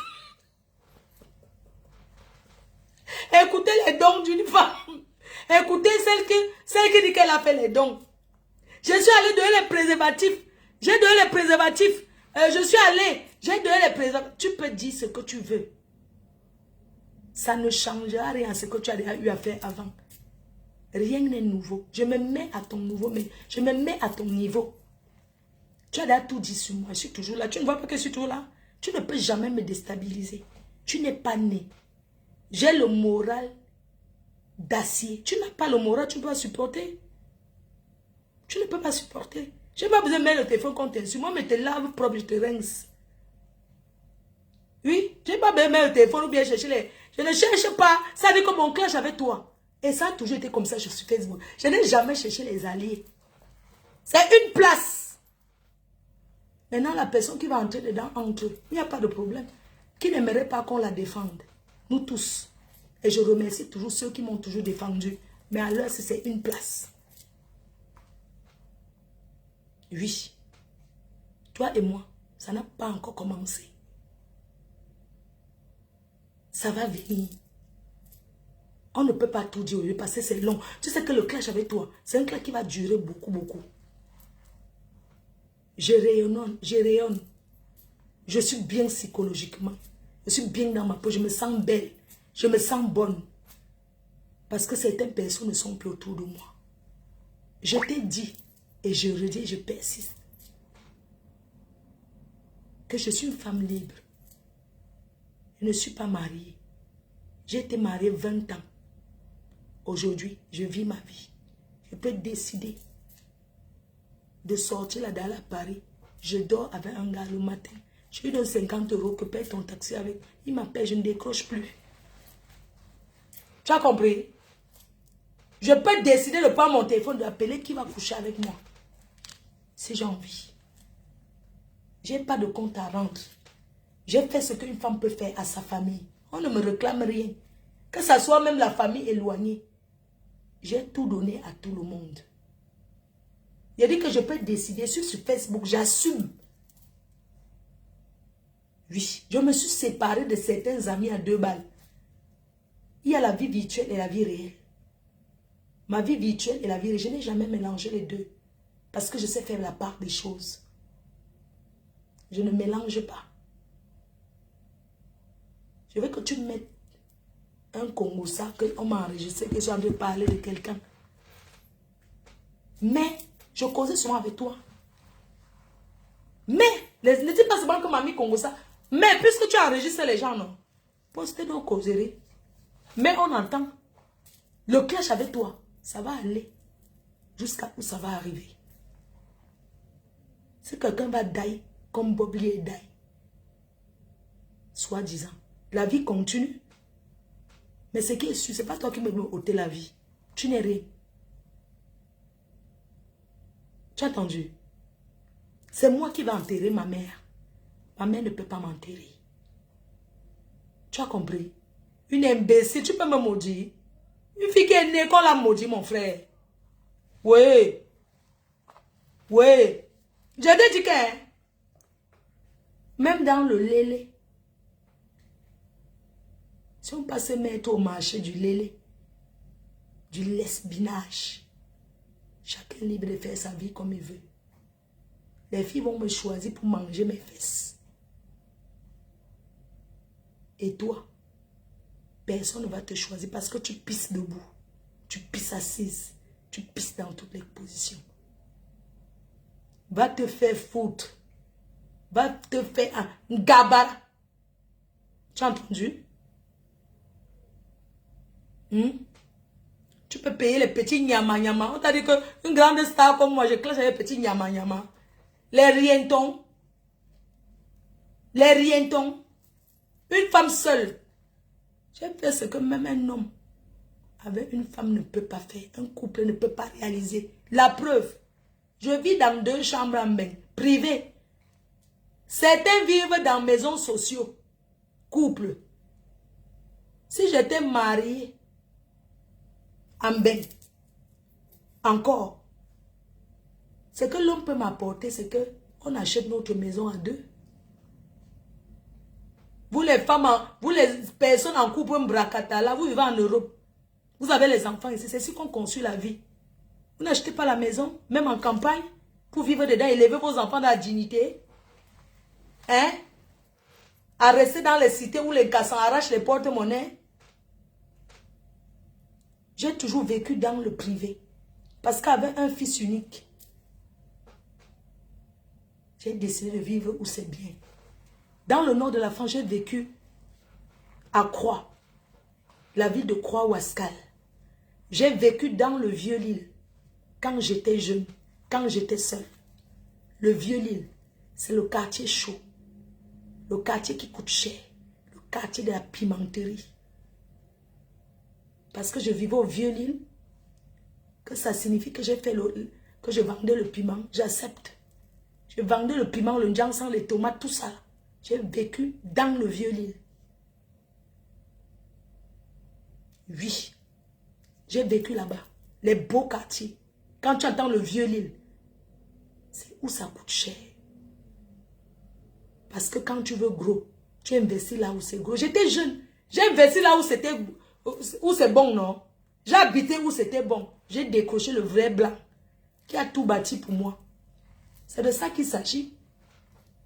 Écoutez les dons d'une femme. Écoutez celle qui dit qu'elle a fait les dons. Je suis allée donner les préservatifs. J'ai donné les préservatifs. Je suis allée. J'ai donné les préservatifs. Tu peux dire ce que tu veux. Ça ne changera rien à ce que tu as déjà eu à faire avant. Rien n'est nouveau. Je me mets à ton nouveau, mais je me mets à ton niveau. Tu as déjà tout dit sur moi. Je suis toujours là. Tu ne vois pas que je suis toujours là? Tu ne peux jamais me déstabiliser. Tu n'es pas né. J'ai le moral d'acier. Tu n'as pas le moral, tu ne peux pas supporter. Tu ne peux pas supporter. Je n'ai pas besoin de mettre le téléphone contre toi. Moi, mais te lave propre, je te rince. Oui, je n'ai pas besoin de mettre le téléphone ou bien chercher les... Je ne cherche pas. Ça dit que mon clash avec toi. Et ça a toujours été comme ça sur Facebook. Je n'ai jamais cherché les alliés. C'est une place. Maintenant, la personne qui va entrer dedans, entre. Il n'y a pas de problème. Qui n'aimerait pas qu'on la défende? Nous tous. Et je remercie toujours ceux qui m'ont toujours défendu. Mais alors, c'est une place. Oui. Toi et moi, ça n'a pas encore commencé. Ça va venir. On ne peut pas tout dire parce que c'est long. Tu sais que le clash avec toi, c'est un clash qui va durer beaucoup, beaucoup. Je rayonne, je rayonne. Je suis bien psychologiquement. Je suis bien dans ma peau. Je me sens belle. Je me sens bonne. Parce que certaines personnes ne sont plus autour de moi. Je t'ai dit, et je redis, et je persiste, que je suis une femme libre. Je ne suis pas mariée. J'ai été mariée 20 ans. Aujourd'hui, je vis ma vie. Je peux décider de sortir là-dedans à Paris. Je dors avec un gars le matin. Je lui donne 50 € que paye ton taxi avec. Il m'appelle, je ne décroche plus. Tu as compris? Je peux décider de prendre mon téléphone, d'appeler qui va coucher avec moi. Si j'ai envie. Je n'ai pas de compte à rendre. J'ai fait ce qu'une femme peut faire à sa famille. On ne me réclame rien. Que ce soit même la famille éloignée. J'ai tout donné à tout le monde. Il a dit que je peux décider sur Facebook. J'assume. Oui, je me suis séparée de certains amis à 2 balles. Il y a la vie virtuelle et la vie réelle. Ma vie virtuelle et la vie réelle, je n'ai jamais mélangé les deux. Parce que je sais faire la part des choses. Je ne mélange pas. Je veux que tu mettes un Congo ça, qu'on m'a enregistré, que je suis en train de parler de quelqu'un. Mais, je causais souvent avec toi. Mais, ne dis pas seulement que m'a mis Congo ça. Mais, puisque tu enregistres les gens, non. Postez nos causeries. Mais on entend. Le clash avec toi, ça va aller. Jusqu'à où ça va arriver. Si quelqu'un va die, comme Boblier die. Soi-disant. La vie continue. Mais ce qui est sûr, ce n'est pas toi qui me veux ôter la vie. Tu n'es rien. Tu as entendu? C'est moi qui vais enterrer ma mère. Ma mère ne peut pas m'enterrer. Tu as compris? Une imbécile, tu peux me maudire. Une fille qui est née, qu'on l'a maudit, mon frère. Oui. Oui. Je dit que, même dans le lélé, si on passe mettre au marché du lélé, du lesbinage, chacun est libre de faire sa vie comme il veut. Les filles vont me choisir pour manger mes fesses. Et toi, personne ne va te choisir parce que tu pisses debout, tu pisses assise, tu pisses dans toutes les positions. Va te faire foutre. Va te faire un gabara. Tu as entendu? Tu peux payer les petits nyama. On t'a dit qu'une grande star comme moi, je classe avec les petits nyama. Les rientons. Les rientons. Une femme seule. J'ai fait ce que même un homme avec une femme ne peut pas faire. Un couple ne peut pas réaliser. La preuve. Je vis dans 2 chambres en bain. Privées. Certains vivent dans maisons sociaux. Couple. Si j'étais mariée en bain, encore, ce que l'homme peut m'apporter, c'est que on achète notre maison à 2. Vous les femmes, vous les personnes en couple Mbrakatala, vous vivez en Europe. Vous avez les enfants ici, c'est ici qu'on construit la vie. Vous n'achetez pas la maison, même en campagne, pour vivre dedans, élever vos enfants dans la dignité. Hein? À rester dans les cités où les cassants arrachent les porte-monnaies. J'ai toujours vécu dans le privé. Parce qu'avec un fils unique, j'ai décidé de vivre où c'est bien. Dans le nord de la France, j'ai vécu à Croix, la ville de Croix-Ouascal. J'ai vécu dans le Vieux-Lille, quand j'étais jeune, quand j'étais seule. Le Vieux-Lille, c'est le quartier chaud, le quartier qui coûte cher, le quartier de la pimenterie. Parce que je vivais au Vieux-Lille, que ça signifie que j'ai fait que je vendais le piment, j'accepte. Je vendais le piment, le njangsan, les tomates, tout ça. J'ai vécu dans le Vieux-Lille. Oui, j'ai vécu là-bas. Les beaux quartiers. Quand tu entends le Vieux-Lille, c'est où ça coûte cher. Parce que quand tu veux gros, tu investis là où c'est gros. J'étais jeune. J'ai investi là où c'est bon, non? J'ai habité où c'était bon. J'ai décroché le vrai blanc qui a tout bâti pour moi. C'est de ça qu'il s'agit.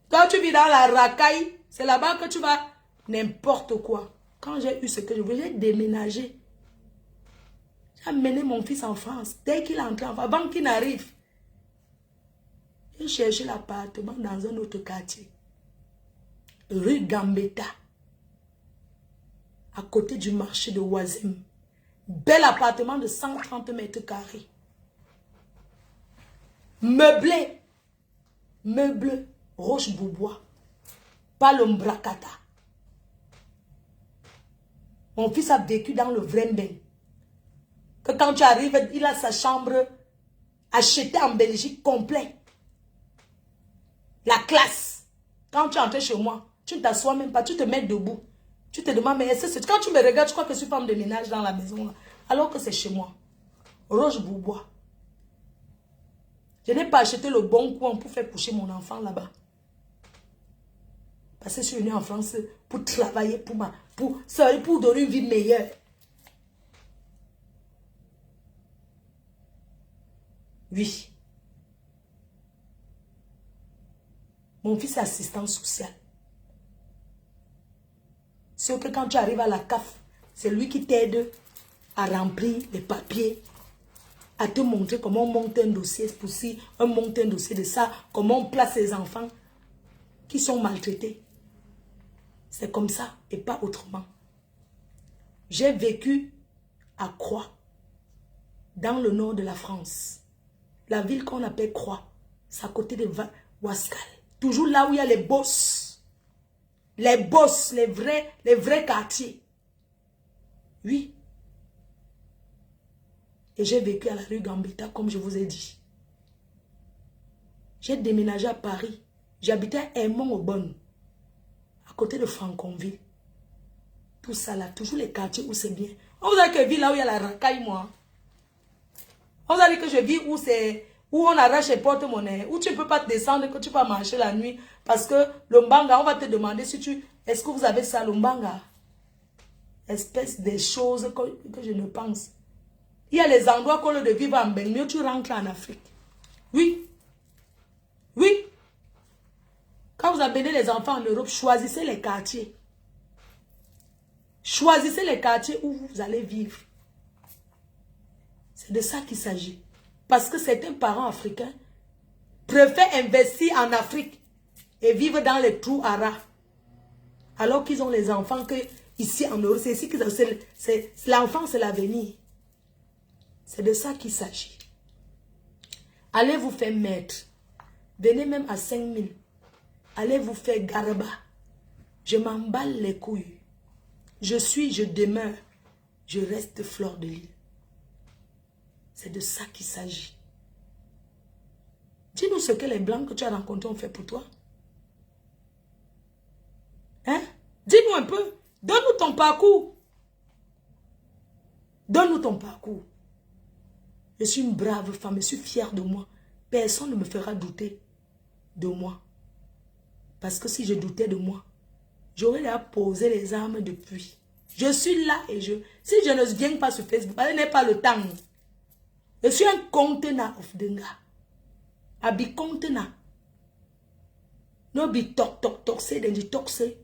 Quand tu vis dans la racaille, c'est là-bas que tu vas n'importe quoi. Quand j'ai eu ce que je voulais, j'ai déménagé. J'ai amené mon fils en France. Dès qu'il est entré en France, avant qu'il n'arrive, j'ai cherché l'appartement dans un autre quartier. Rue Gambetta. à côté du marché de Oisem. Bel appartement de 130 mètres carrés. Meublé. Meuble Roche-Boubois. Pas l'Ombracata. Mon fils a vécu dans le Vremben. Que quand tu arrives, il a sa chambre achetée en Belgique complet. La classe. Quand tu entres chez moi, tu ne t'assois même pas, tu te mets debout. Tu te demandes, mais quand tu me regardes, tu crois que je suis femme de ménage dans la maison, là, alors que c'est chez moi. Roche-Boubois. Je n'ai pas acheté le bon coin pour faire coucher mon enfant là-bas. Parce que je suis venue en France pour travailler, pour donner une vie meilleure. Oui. Mon fils est assistant social. Sauf que quand tu arrives à la CAF, c'est lui qui t'aide à remplir les papiers, à te montrer comment on monte un dossier pour ci, on monte un dossier de ça, comment on place les enfants qui sont maltraités. C'est comme ça et pas autrement. J'ai vécu à Croix, dans le nord de la France. La ville qu'on appelle Croix, c'est à côté de Wascal. Toujours là où il y a les bosses. Les bosses, les vrais quartiers. Oui. Et j'ai vécu à la rue Gambetta, comme je vous ai dit. J'ai déménagé à Paris. J'habitais à Aymon-Aubonne, à côté de Franconville. Tout ça là, toujours les quartiers où c'est bien. On vous a dit que je vis là où il y a la racaille, moi. On vous a dit que je vis où on arrache les porte-monnaies, où tu ne peux pas te descendre, que tu peux marcher la nuit. Parce que le mbanga, on va te demander si est-ce que vous avez ça, le mbanga? Espèce de choses que je ne pense. Il y a les endroits qu'on de vivre en Bengue, mieux tu rentres en Afrique. Oui. Oui. Quand vous amenez les enfants en Europe, choisissez les quartiers. Choisissez les quartiers où vous allez vivre. C'est de ça qu'il s'agit. Parce que certains parents africains préfèrent investir en Afrique et vivre dans les trous à rats. Alors qu'ils ont les enfants que ici en Europe, c'est ici qu'ils ont. L'enfant, c'est l'avenir. C'est de ça qu'il s'agit. Allez vous faire maître. Venez même à 5 000. Allez vous faire garba. Je m'emballe les couilles. Je demeure. Je reste fleur de l'île. C'est de ça qu'il s'agit. Dis-nous ce que les blancs que tu as rencontrés ont fait pour toi. Hein? Dis-nous un peu. Donne-nous ton parcours. Donne-nous ton parcours. Je suis une brave femme. Je suis fière de moi. Personne ne me fera douter de moi. Parce que si je doutais de moi, j'aurais déjà posé les armes depuis. Je suis là et si je ne viens pas sur Facebook, je n'ai pas le temps. Je suis un contenant of Denga. Abi contenant. No be talk say then the talk say.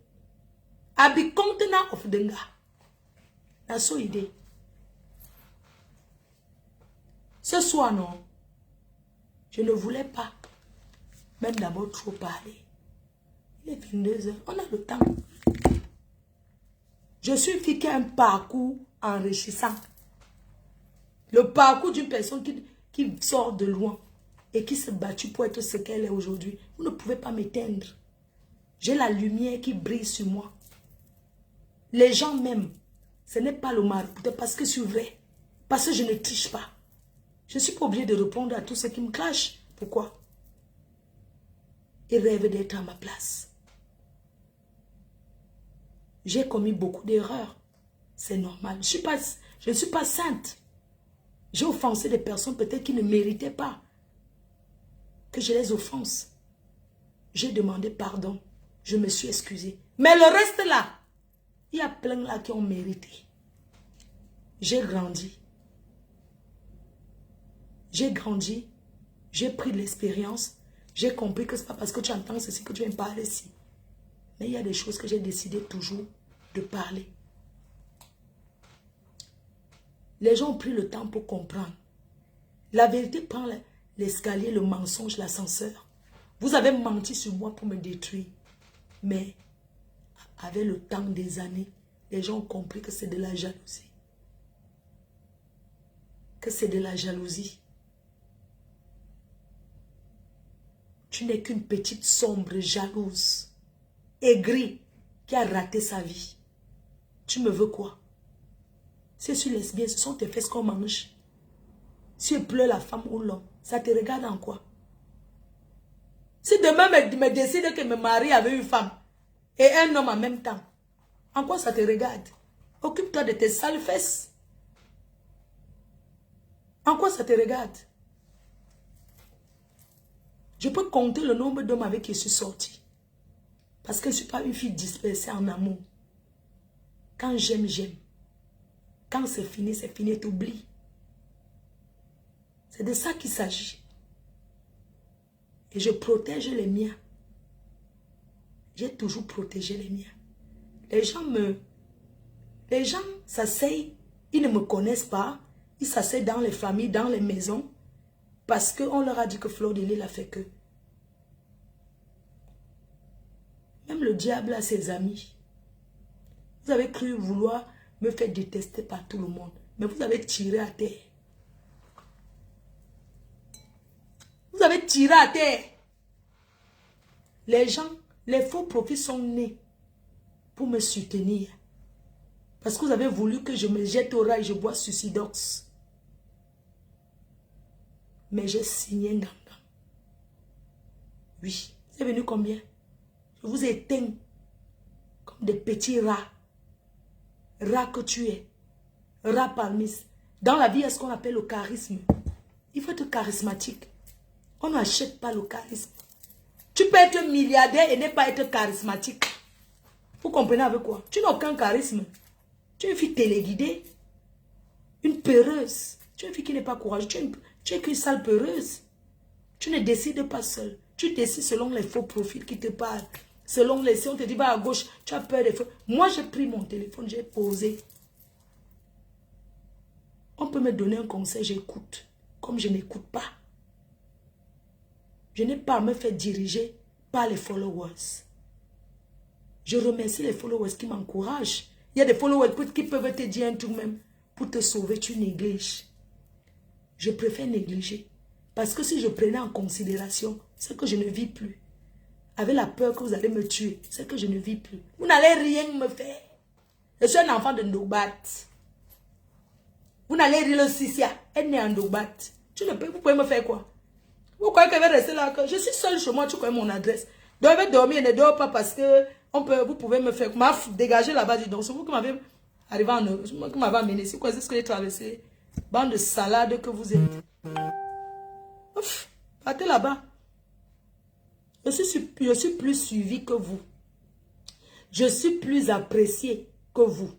Abi contenant of Denga. That's so idée. Ce soir, non. Je ne voulais pas même d'abord trop parler. Il est 22 heures. On a le temps. Je suis une fille qui a un parcours enrichissant. Le parcours d'une personne qui sort de loin et qui s'est battue pour être ce qu'elle est aujourd'hui. Vous ne pouvez pas m'éteindre. J'ai la lumière qui brille sur moi. Les gens m'aiment. Ce n'est pas le marabouté parce que je suis vrai. Parce que je ne triche pas. Je ne suis pas obligée de répondre à tous ceux qui me clashent. Pourquoi? Ils rêvent d'être à ma place. J'ai commis beaucoup d'erreurs. C'est normal. Je ne suis pas sainte. J'ai offensé des personnes peut-être qui ne méritaient pas que je les offense. J'ai demandé pardon. Je me suis excusée. Mais le reste là, il y a plein là qui ont mérité. J'ai grandi. J'ai grandi. J'ai pris de l'expérience. J'ai compris que ce n'est pas parce que tu entends ceci que tu viens me parler ici. Mais il y a des choses que j'ai décidé toujours de parler. Les gens ont pris le temps pour comprendre. La vérité prend l'escalier, le mensonge, l'ascenseur. Vous avez menti sur moi pour me détruire. Mais avec le temps des années, les gens ont compris que c'est de la jalousie. Que c'est de la jalousie. Tu n'es qu'une petite sombre jalouse, aigrie, qui a raté sa vie. Tu me veux quoi? Si je suis lesbienne, ce sont tes fesses qu'on mange. Si elle pleure la femme ou l'homme, ça te regarde en quoi? Si demain me décide que me marie avec une femme et un homme en même temps, en quoi ça te regarde? Occupe-toi de tes sales fesses. En quoi ça te regarde? Je peux compter le nombre d'hommes avec qui je suis sortie. Parce que je ne suis pas une fille dispersée en amour. Quand j'aime, j'aime. Quand c'est fini, t'oublies. C'est de ça qu'il s'agit. Et je protège les miens. J'ai toujours protégé les miens. Les gens s'asseyent, ils ne me connaissent pas. Ils s'asseyent dans les familles, dans les maisons. Parce qu'on leur a dit que Fleur de Lys a fait que. Même le diable a ses amis. Vous avez cru vouloir me faire détester par tout le monde. Mais vous avez tiré à terre. Vous avez tiré à terre. Les gens, les faux profils sont nés pour me soutenir. Parce que vous avez voulu que je me jette au rail et je bois suicidox. Mais j'ai signé un ganga. Oui. C'est venu combien? Je vous ai éteint comme des petits rats. Rats que tu es. Rats palmistes. Dans la vie, il y a ce qu'on appelle le charisme. Il faut être charismatique. On n'achète pas le charisme. Tu peux être milliardaire et ne pas être charismatique. Vous comprenez avec quoi? Tu n'as aucun charisme. Tu es une fille téléguidée. Une peureuse. Tu es une fille qui n'est pas courageuse. Tu es qu'une sale peureuse. Tu ne décides pas seule. Tu décides selon les faux profils qui te parlent. Selon les... Si on te dit va à gauche, tu as peur des faux. Moi, j'ai pris mon téléphone, j'ai posé. On peut me donner un conseil, j'écoute. Comme je n'écoute pas. Je n'ai pas à me faire diriger par les followers. Je remercie les followers qui m'encouragent. Il y a des followers qui peuvent te dire un truc même. Pour te sauver, tu négliges. Je préfère négliger. Parce que si je prenais en considération ce que je ne vis plus, avec la peur que vous allez me tuer, c'est que je ne vis plus. Vous n'allez rien me faire. Je suis un enfant de Ndobat. Vous n'allez rien le Sissia. Elle n'est en Ndobat. Vous pouvez me faire quoi? Vous croyez qu'elle va rester là? Je suis seule chez moi, tu connais mon adresse. Donc elle va dormir, ne dort pas parce que vous pouvez me faire. Dégager là-bas, dis donc. C'est vous qui m'avez arrivé en Europe, qui m'avez amené. C'est quoi? C'est ce que j'ai traversé. Bande de salade que vous êtes. Ouf, partez là-bas. Je suis plus suivi que vous. Je suis plus appréciée que vous.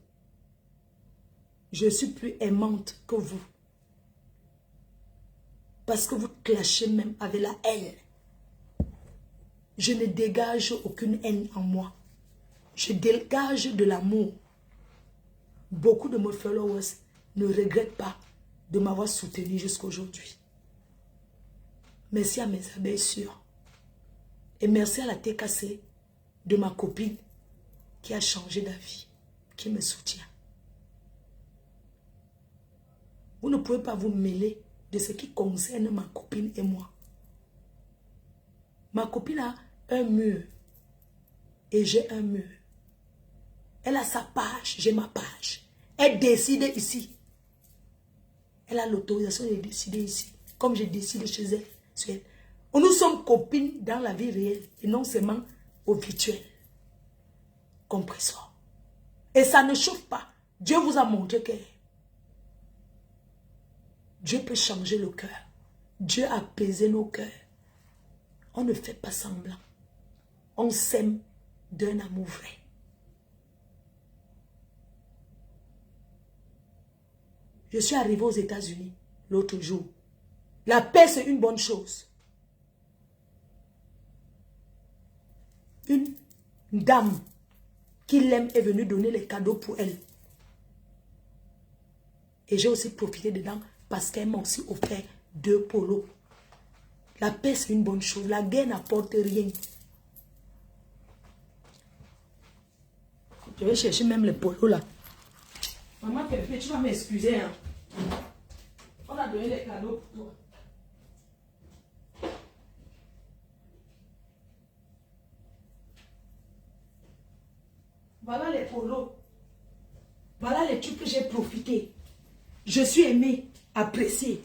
Je suis plus aimante que vous. Parce que vous clashez même avec la haine. Je ne dégage aucune haine en moi. Je dégage de l'amour. Beaucoup de mes followers ne regrettent pas de m'avoir soutenu jusqu'à aujourd'hui. Merci à mes abeilles sûres. Et merci à la TKC de ma copine qui a changé d'avis, qui me soutient. Vous ne pouvez pas vous mêler de ce qui concerne ma copine et moi. Ma copine a un mur et j'ai un mur. Elle a sa page, j'ai ma page. Elle décide ici. Elle a l'autorisation de décider ici, comme je décide chez elle. Sur elle. Nous sommes copines dans la vie réelle et non seulement au virtuel. Compris ça. Et ça ne chauffe pas. Dieu vous a montré que Dieu peut changer le cœur. Dieu a apaisé nos cœurs. On ne fait pas semblant. On s'aime d'un amour vrai. Je suis arrivée aux États-Unis l'autre jour. La paix, c'est une bonne chose. Une dame qui l'aime est venue donner les cadeaux pour elle. Et j'ai aussi profité dedans parce qu'elle m'a aussi offert 2 polos. La paix, c'est une bonne chose. La guerre n'apporte rien. Je vais chercher même les polos là. Maman Pépé, tu vas m'excuser. Hein. On a donné les cadeaux pour toi. Voilà les polos. Voilà les trucs que j'ai profité. Je suis aimé, apprécié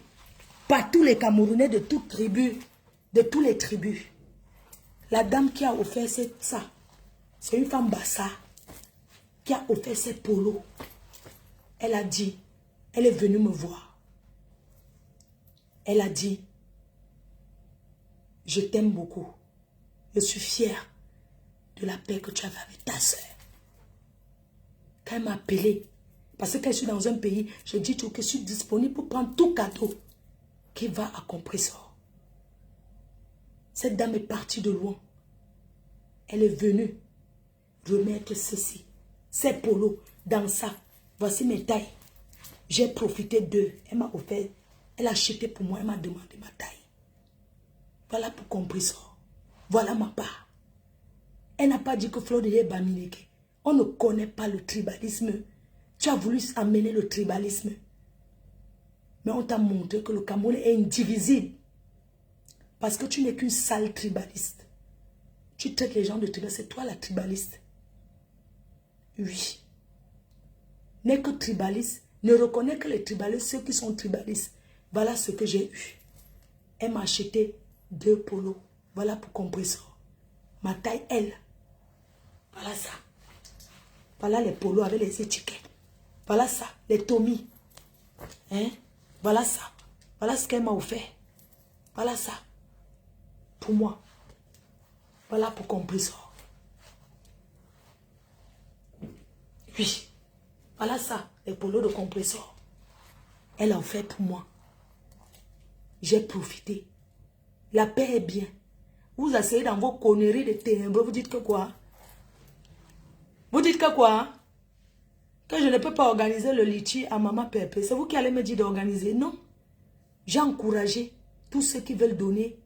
par tous les Camerounais de toutes tribus, de tous les tribus. La dame qui a offert ça, c'est une femme bassa qui a offert ces polos. Elle a dit, elle est venue me voir. Elle a dit, je t'aime beaucoup. Je suis fière de la paix que tu avais avec ta soeur. Quand elle m'a appelé, parce que quand je suis dans un pays, je dis que je suis disponible pour prendre tout cadeau qui va à Compressor. Cette dame est partie de loin. Elle est venue remettre ceci, ces polos dans ça. Voici mes tailles. J'ai profité d'eux. Elle m'a offert, elle a acheté pour moi, elle m'a demandé ma taille. Voilà pour Compressor. Voilà ma part. Elle n'a pas dit que Fleur de Lait Bamileke. On ne connaît pas le tribalisme. Tu as voulu amener le tribalisme. Mais on t'a montré que le Cameroun est indivisible. Parce que tu n'es qu'une sale tribaliste. Tu traites les gens de tribalistes. C'est toi la tribaliste. Oui. N'est que tribaliste. Ne reconnais que les tribalistes, ceux qui sont tribalistes. Voilà ce que j'ai eu. Elle m'a acheté 2 polos. Voilà pour Compressor. Ma taille, elle. Voilà ça. Voilà les polos avec les étiquettes. Voilà ça, les Tommy. Hein? Voilà ça. Voilà ce qu'elle m'a offert. Voilà ça. Pour moi. Voilà pour Compressor. Oui. Voilà ça, les polos de Compressor. Elle a offert pour moi. J'ai profité. La paix est bien. Vous asseyez dans vos conneries de ténèbres. Vous dites que quoi? Vous dites que quoi? Que je ne peux pas organiser le litchi à Maman Pépé. C'est vous qui allez me dire d'organiser? Non. J'ai encouragé tous ceux qui veulent donner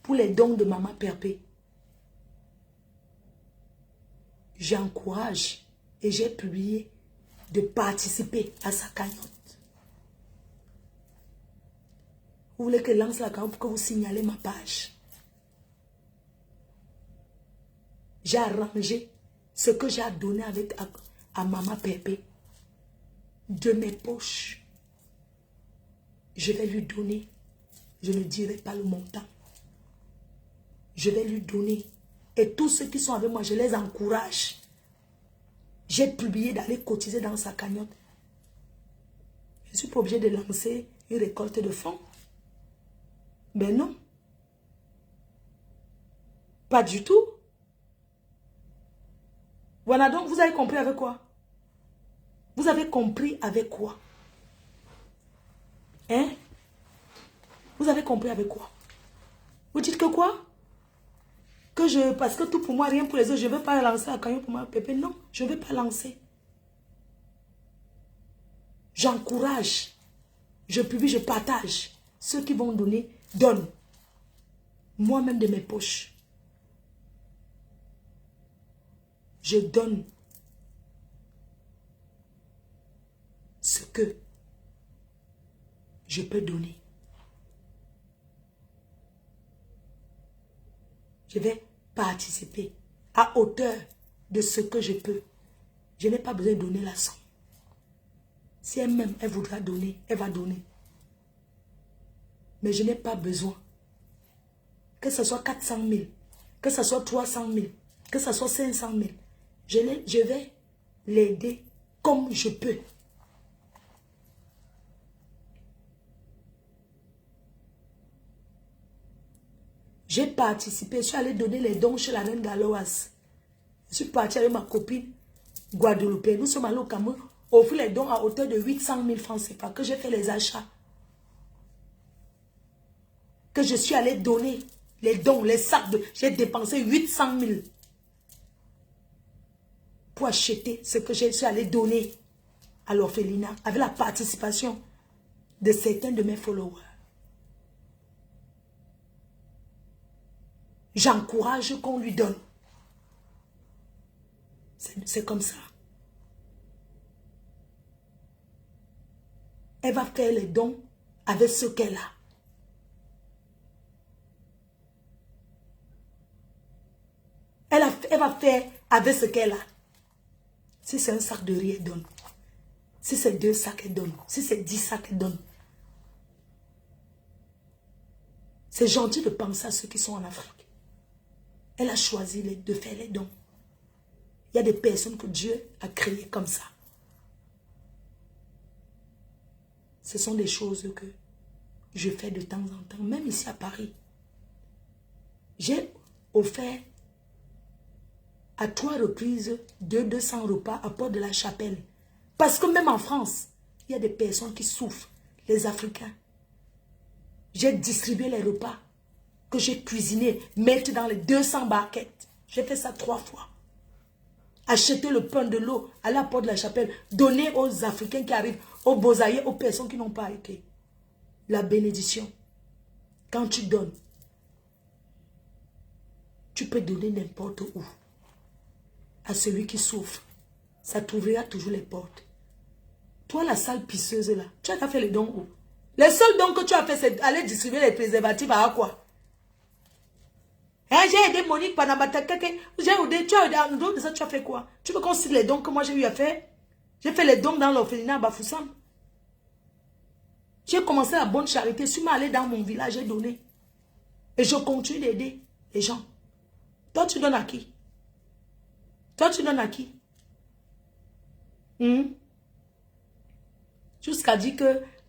pour les dons de Maman Pépé. J'encourage et j'ai publié de participer à sa cagnotte. Vous voulez que je lance la cagnotte pour que vous signalez ma page? J'ai arrangé ce que j'ai donné avec à Maman Pépé de mes poches. Je vais lui donner. Je ne dirai pas le montant. Je vais lui donner. Et tous ceux qui sont avec moi, je les encourage. J'ai publié d'aller cotiser dans sa cagnotte. Je ne suis pas obligée de lancer une récolte de fonds. Mais non. Pas du tout. Voilà donc, vous avez compris avec quoi? Vous avez compris avec quoi? Hein? Vous avez compris avec quoi? Vous dites que quoi? Parce que tout pour moi, rien pour les autres, je ne veux pas lancer la cagnotte pour moi, Pépé. Non, je ne vais pas lancer. J'encourage. Je publie, je partage. Ceux qui vont donner, donnent. Moi-même de mes poches. Je donne ce que je peux donner. Je vais participer à hauteur de ce que je peux. Je n'ai pas besoin de donner la somme. Si elle m'aime, elle voudra donner, elle va donner. Mais je n'ai pas besoin. Que ce soit 400 000, que ce soit 300 000, que ce soit 500 000. Je vais l'aider comme je peux. J'ai participé, je suis allée donner les dons chez la reine Galoise. Je suis partie avec ma copine Guadeloupe. Nous sommes allés au Cameroun, offrir les dons à hauteur de 800 000 francs CFA, que j'ai fait les achats. Que je suis allée donner les dons, les sacs de... J'ai dépensé 800 000 pour acheter ce que je suis allée donner à l'orphelinat, avec la participation de certains de mes followers. J'encourage qu'on lui donne. C'est comme ça. Elle va faire les dons avec ce qu'elle a. Elle va faire avec ce qu'elle a. Si c'est un sac de riz, elle donne. Si c'est 2 sacs, elle donne. Si c'est 10 sacs, elle donne. C'est gentil de penser à ceux qui sont en Afrique. Elle a choisi de faire les dons. Il y a des personnes que Dieu a créées comme ça. Ce sont des choses que je fais de temps en temps, même ici à Paris. J'ai offert à 3 reprises 200 repas à Porte de la Chapelle. Parce que même en France, il y a des personnes qui souffrent, les Africains. J'ai distribué les repas que j'ai cuisinés, mettre dans les 200 barquettes. J'ai fait ça 3 fois. Acheter le pain de l'eau à la Porte de la Chapelle, donner aux Africains qui arrivent, aux Bosaïens, aux personnes qui n'ont pas été. La bénédiction, quand tu donnes, tu peux donner n'importe où. À celui qui souffre, ça t'ouvrira toujours les portes. Toi, la sale pisseuse là, tu as fait les dons où? Les seuls dons que tu as fait, c'est aller distribuer les préservatifs à quoi? Hein, j'ai aidé Monique Panabata. Tu as aidé, en dehors de ça, tu as fait quoi? Tu veux qu'on cite les dons que moi j'ai eu à faire? J'ai fait les dons dans l'orphelinat à Bafoussam. J'ai commencé la bonne charité. Je suis allé dans mon village, j'ai donné. Et je continue d'aider les gens. Toi, tu donnes à qui? Toi, tu donnes à qui? Jusqu'à dire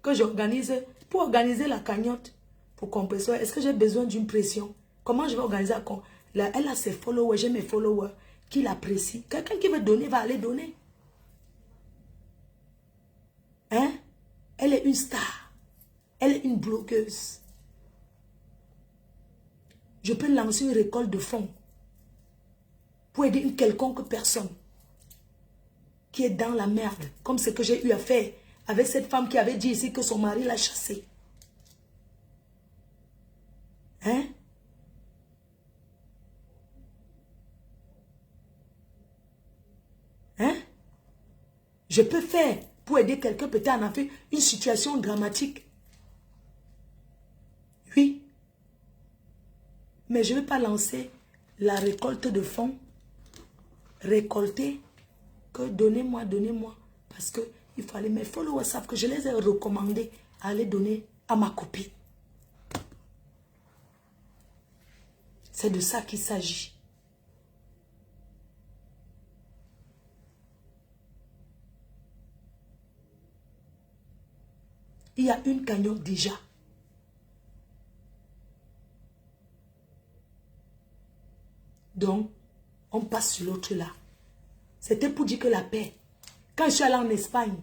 que j'organise, pour organiser la cagnotte, pour compresseur, est-ce que j'ai besoin d'une pression? Comment je vais organiser la cagnotte? Elle a ses followers, j'ai mes followers qui l'apprécient. Quelqu'un qui veut donner va aller donner. Hein? Elle est une star. Elle est une blogueuse. Je peux lancer une récolte de fonds pour aider une quelconque personne qui est dans la merde, comme ce que j'ai eu à faire avec cette femme qui avait dit ici que son mari l'a chassée. Hein? Hein? Je peux faire pour aider quelqu'un peut-être en Afrique, une situation dramatique. Oui. Mais je ne vais pas lancer la récolte de fonds. Récolter que donnez-moi. Parce que il fallait mes followers savent que je les ai recommandés à aller donner à ma copine. C'est de ça qu'il s'agit. Il y a une cagnotte déjà. Donc, on passe sur l'autre là. C'était pour dire que la paix. Quand je suis allée en Espagne,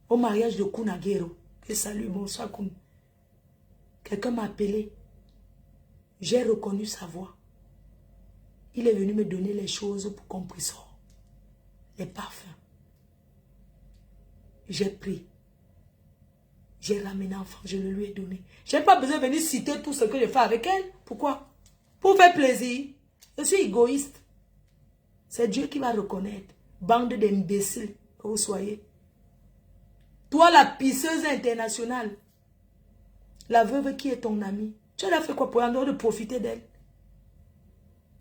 au mariage de Kunaguero, que salut, bonsoir Kun. Quelqu'un m'a appelé. J'ai reconnu sa voix. Il est venu me donner les choses pour compressor. Les parfums. J'ai pris. J'ai ramené l'enfant, je le lui ai donné. Je n'ai pas besoin de venir citer tout ce que je fais avec elle. Pourquoi? Pour faire plaisir. Je suis égoïste. C'est Dieu qui va reconnaître. Bande d'imbéciles que vous soyez. Toi, la pisseuse internationale. La veuve qui est ton amie. Tu as fait quoi pour en dehors de profiter d'elle?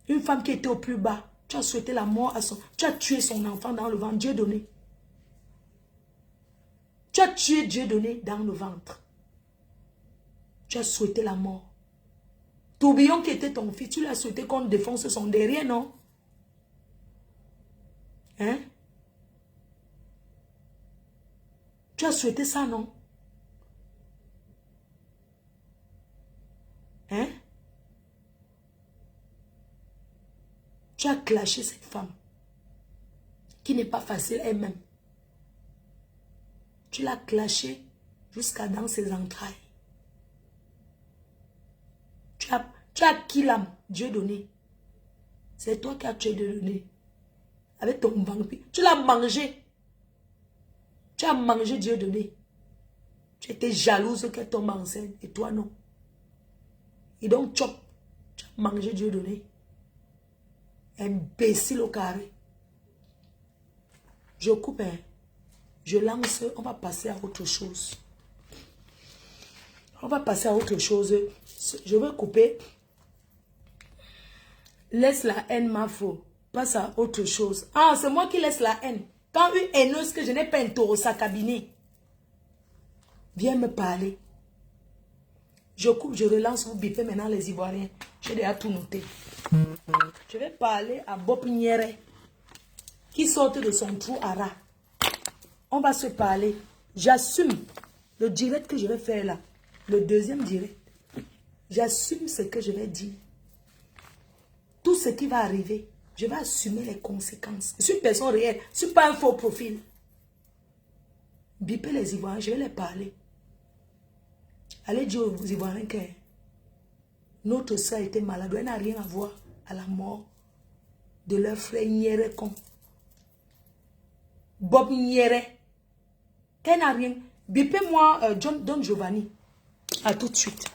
Une femme qui était au plus bas. Tu as souhaité la mort à son... Tu as tué son enfant dans le ventre. Dieu donné. Tu as tué Dieu donné dans le ventre. Tu as souhaité la mort. Tourbillon qui était ton fils, tu l'as souhaité qu'on défonce son derrière, non? Hein? Tu as souhaité ça, non? Hein? Tu as clashé cette femme qui n'est pas facile elle-même. Tu l'as clashée jusqu'à dans ses entrailles. Tu as qui l'âme? Dieu donné. C'est toi qui as tué Dieu donné. Avec ton vampire. Tu l'as mangé. Tu as mangé Dieu donné. Tu étais jalouse qu'elle tombe enceinte. Et toi non. Et donc tu as mangé Dieu donné. Imbécile au carré. Je coupe. Hein. Je lance, on va passer à autre chose. On va passer à autre chose. Je vais couper. Laisse la haine, ma faux. Passe à autre chose. Ah, c'est moi qui laisse la haine. Quand une haineuse que je n'ai pas un taureau sa cabinet, viens me parler. Je coupe, je relance, vous bipez maintenant les Ivoiriens. J'ai déjà tout noté. Je vais parler à Bob Niere qui sort de son trou à rat. On va se parler. J'assume le direct que je vais faire là. Le deuxième direct. J'assume ce que je vais dire. Tout ce qui va arriver, je vais assumer les conséquences. Je suis une personne réelle. Je ne suis pas un faux profil. Bipez les Ivoiriens, je vais les parler. Allez dire aux Ivoiriens que notre soeur était malade. Elle n'a rien à voir à la mort de leur frère Niere comme Bob Niere. Elle n'a rien. Bipez-moi Don Giovanni. À tout de suite.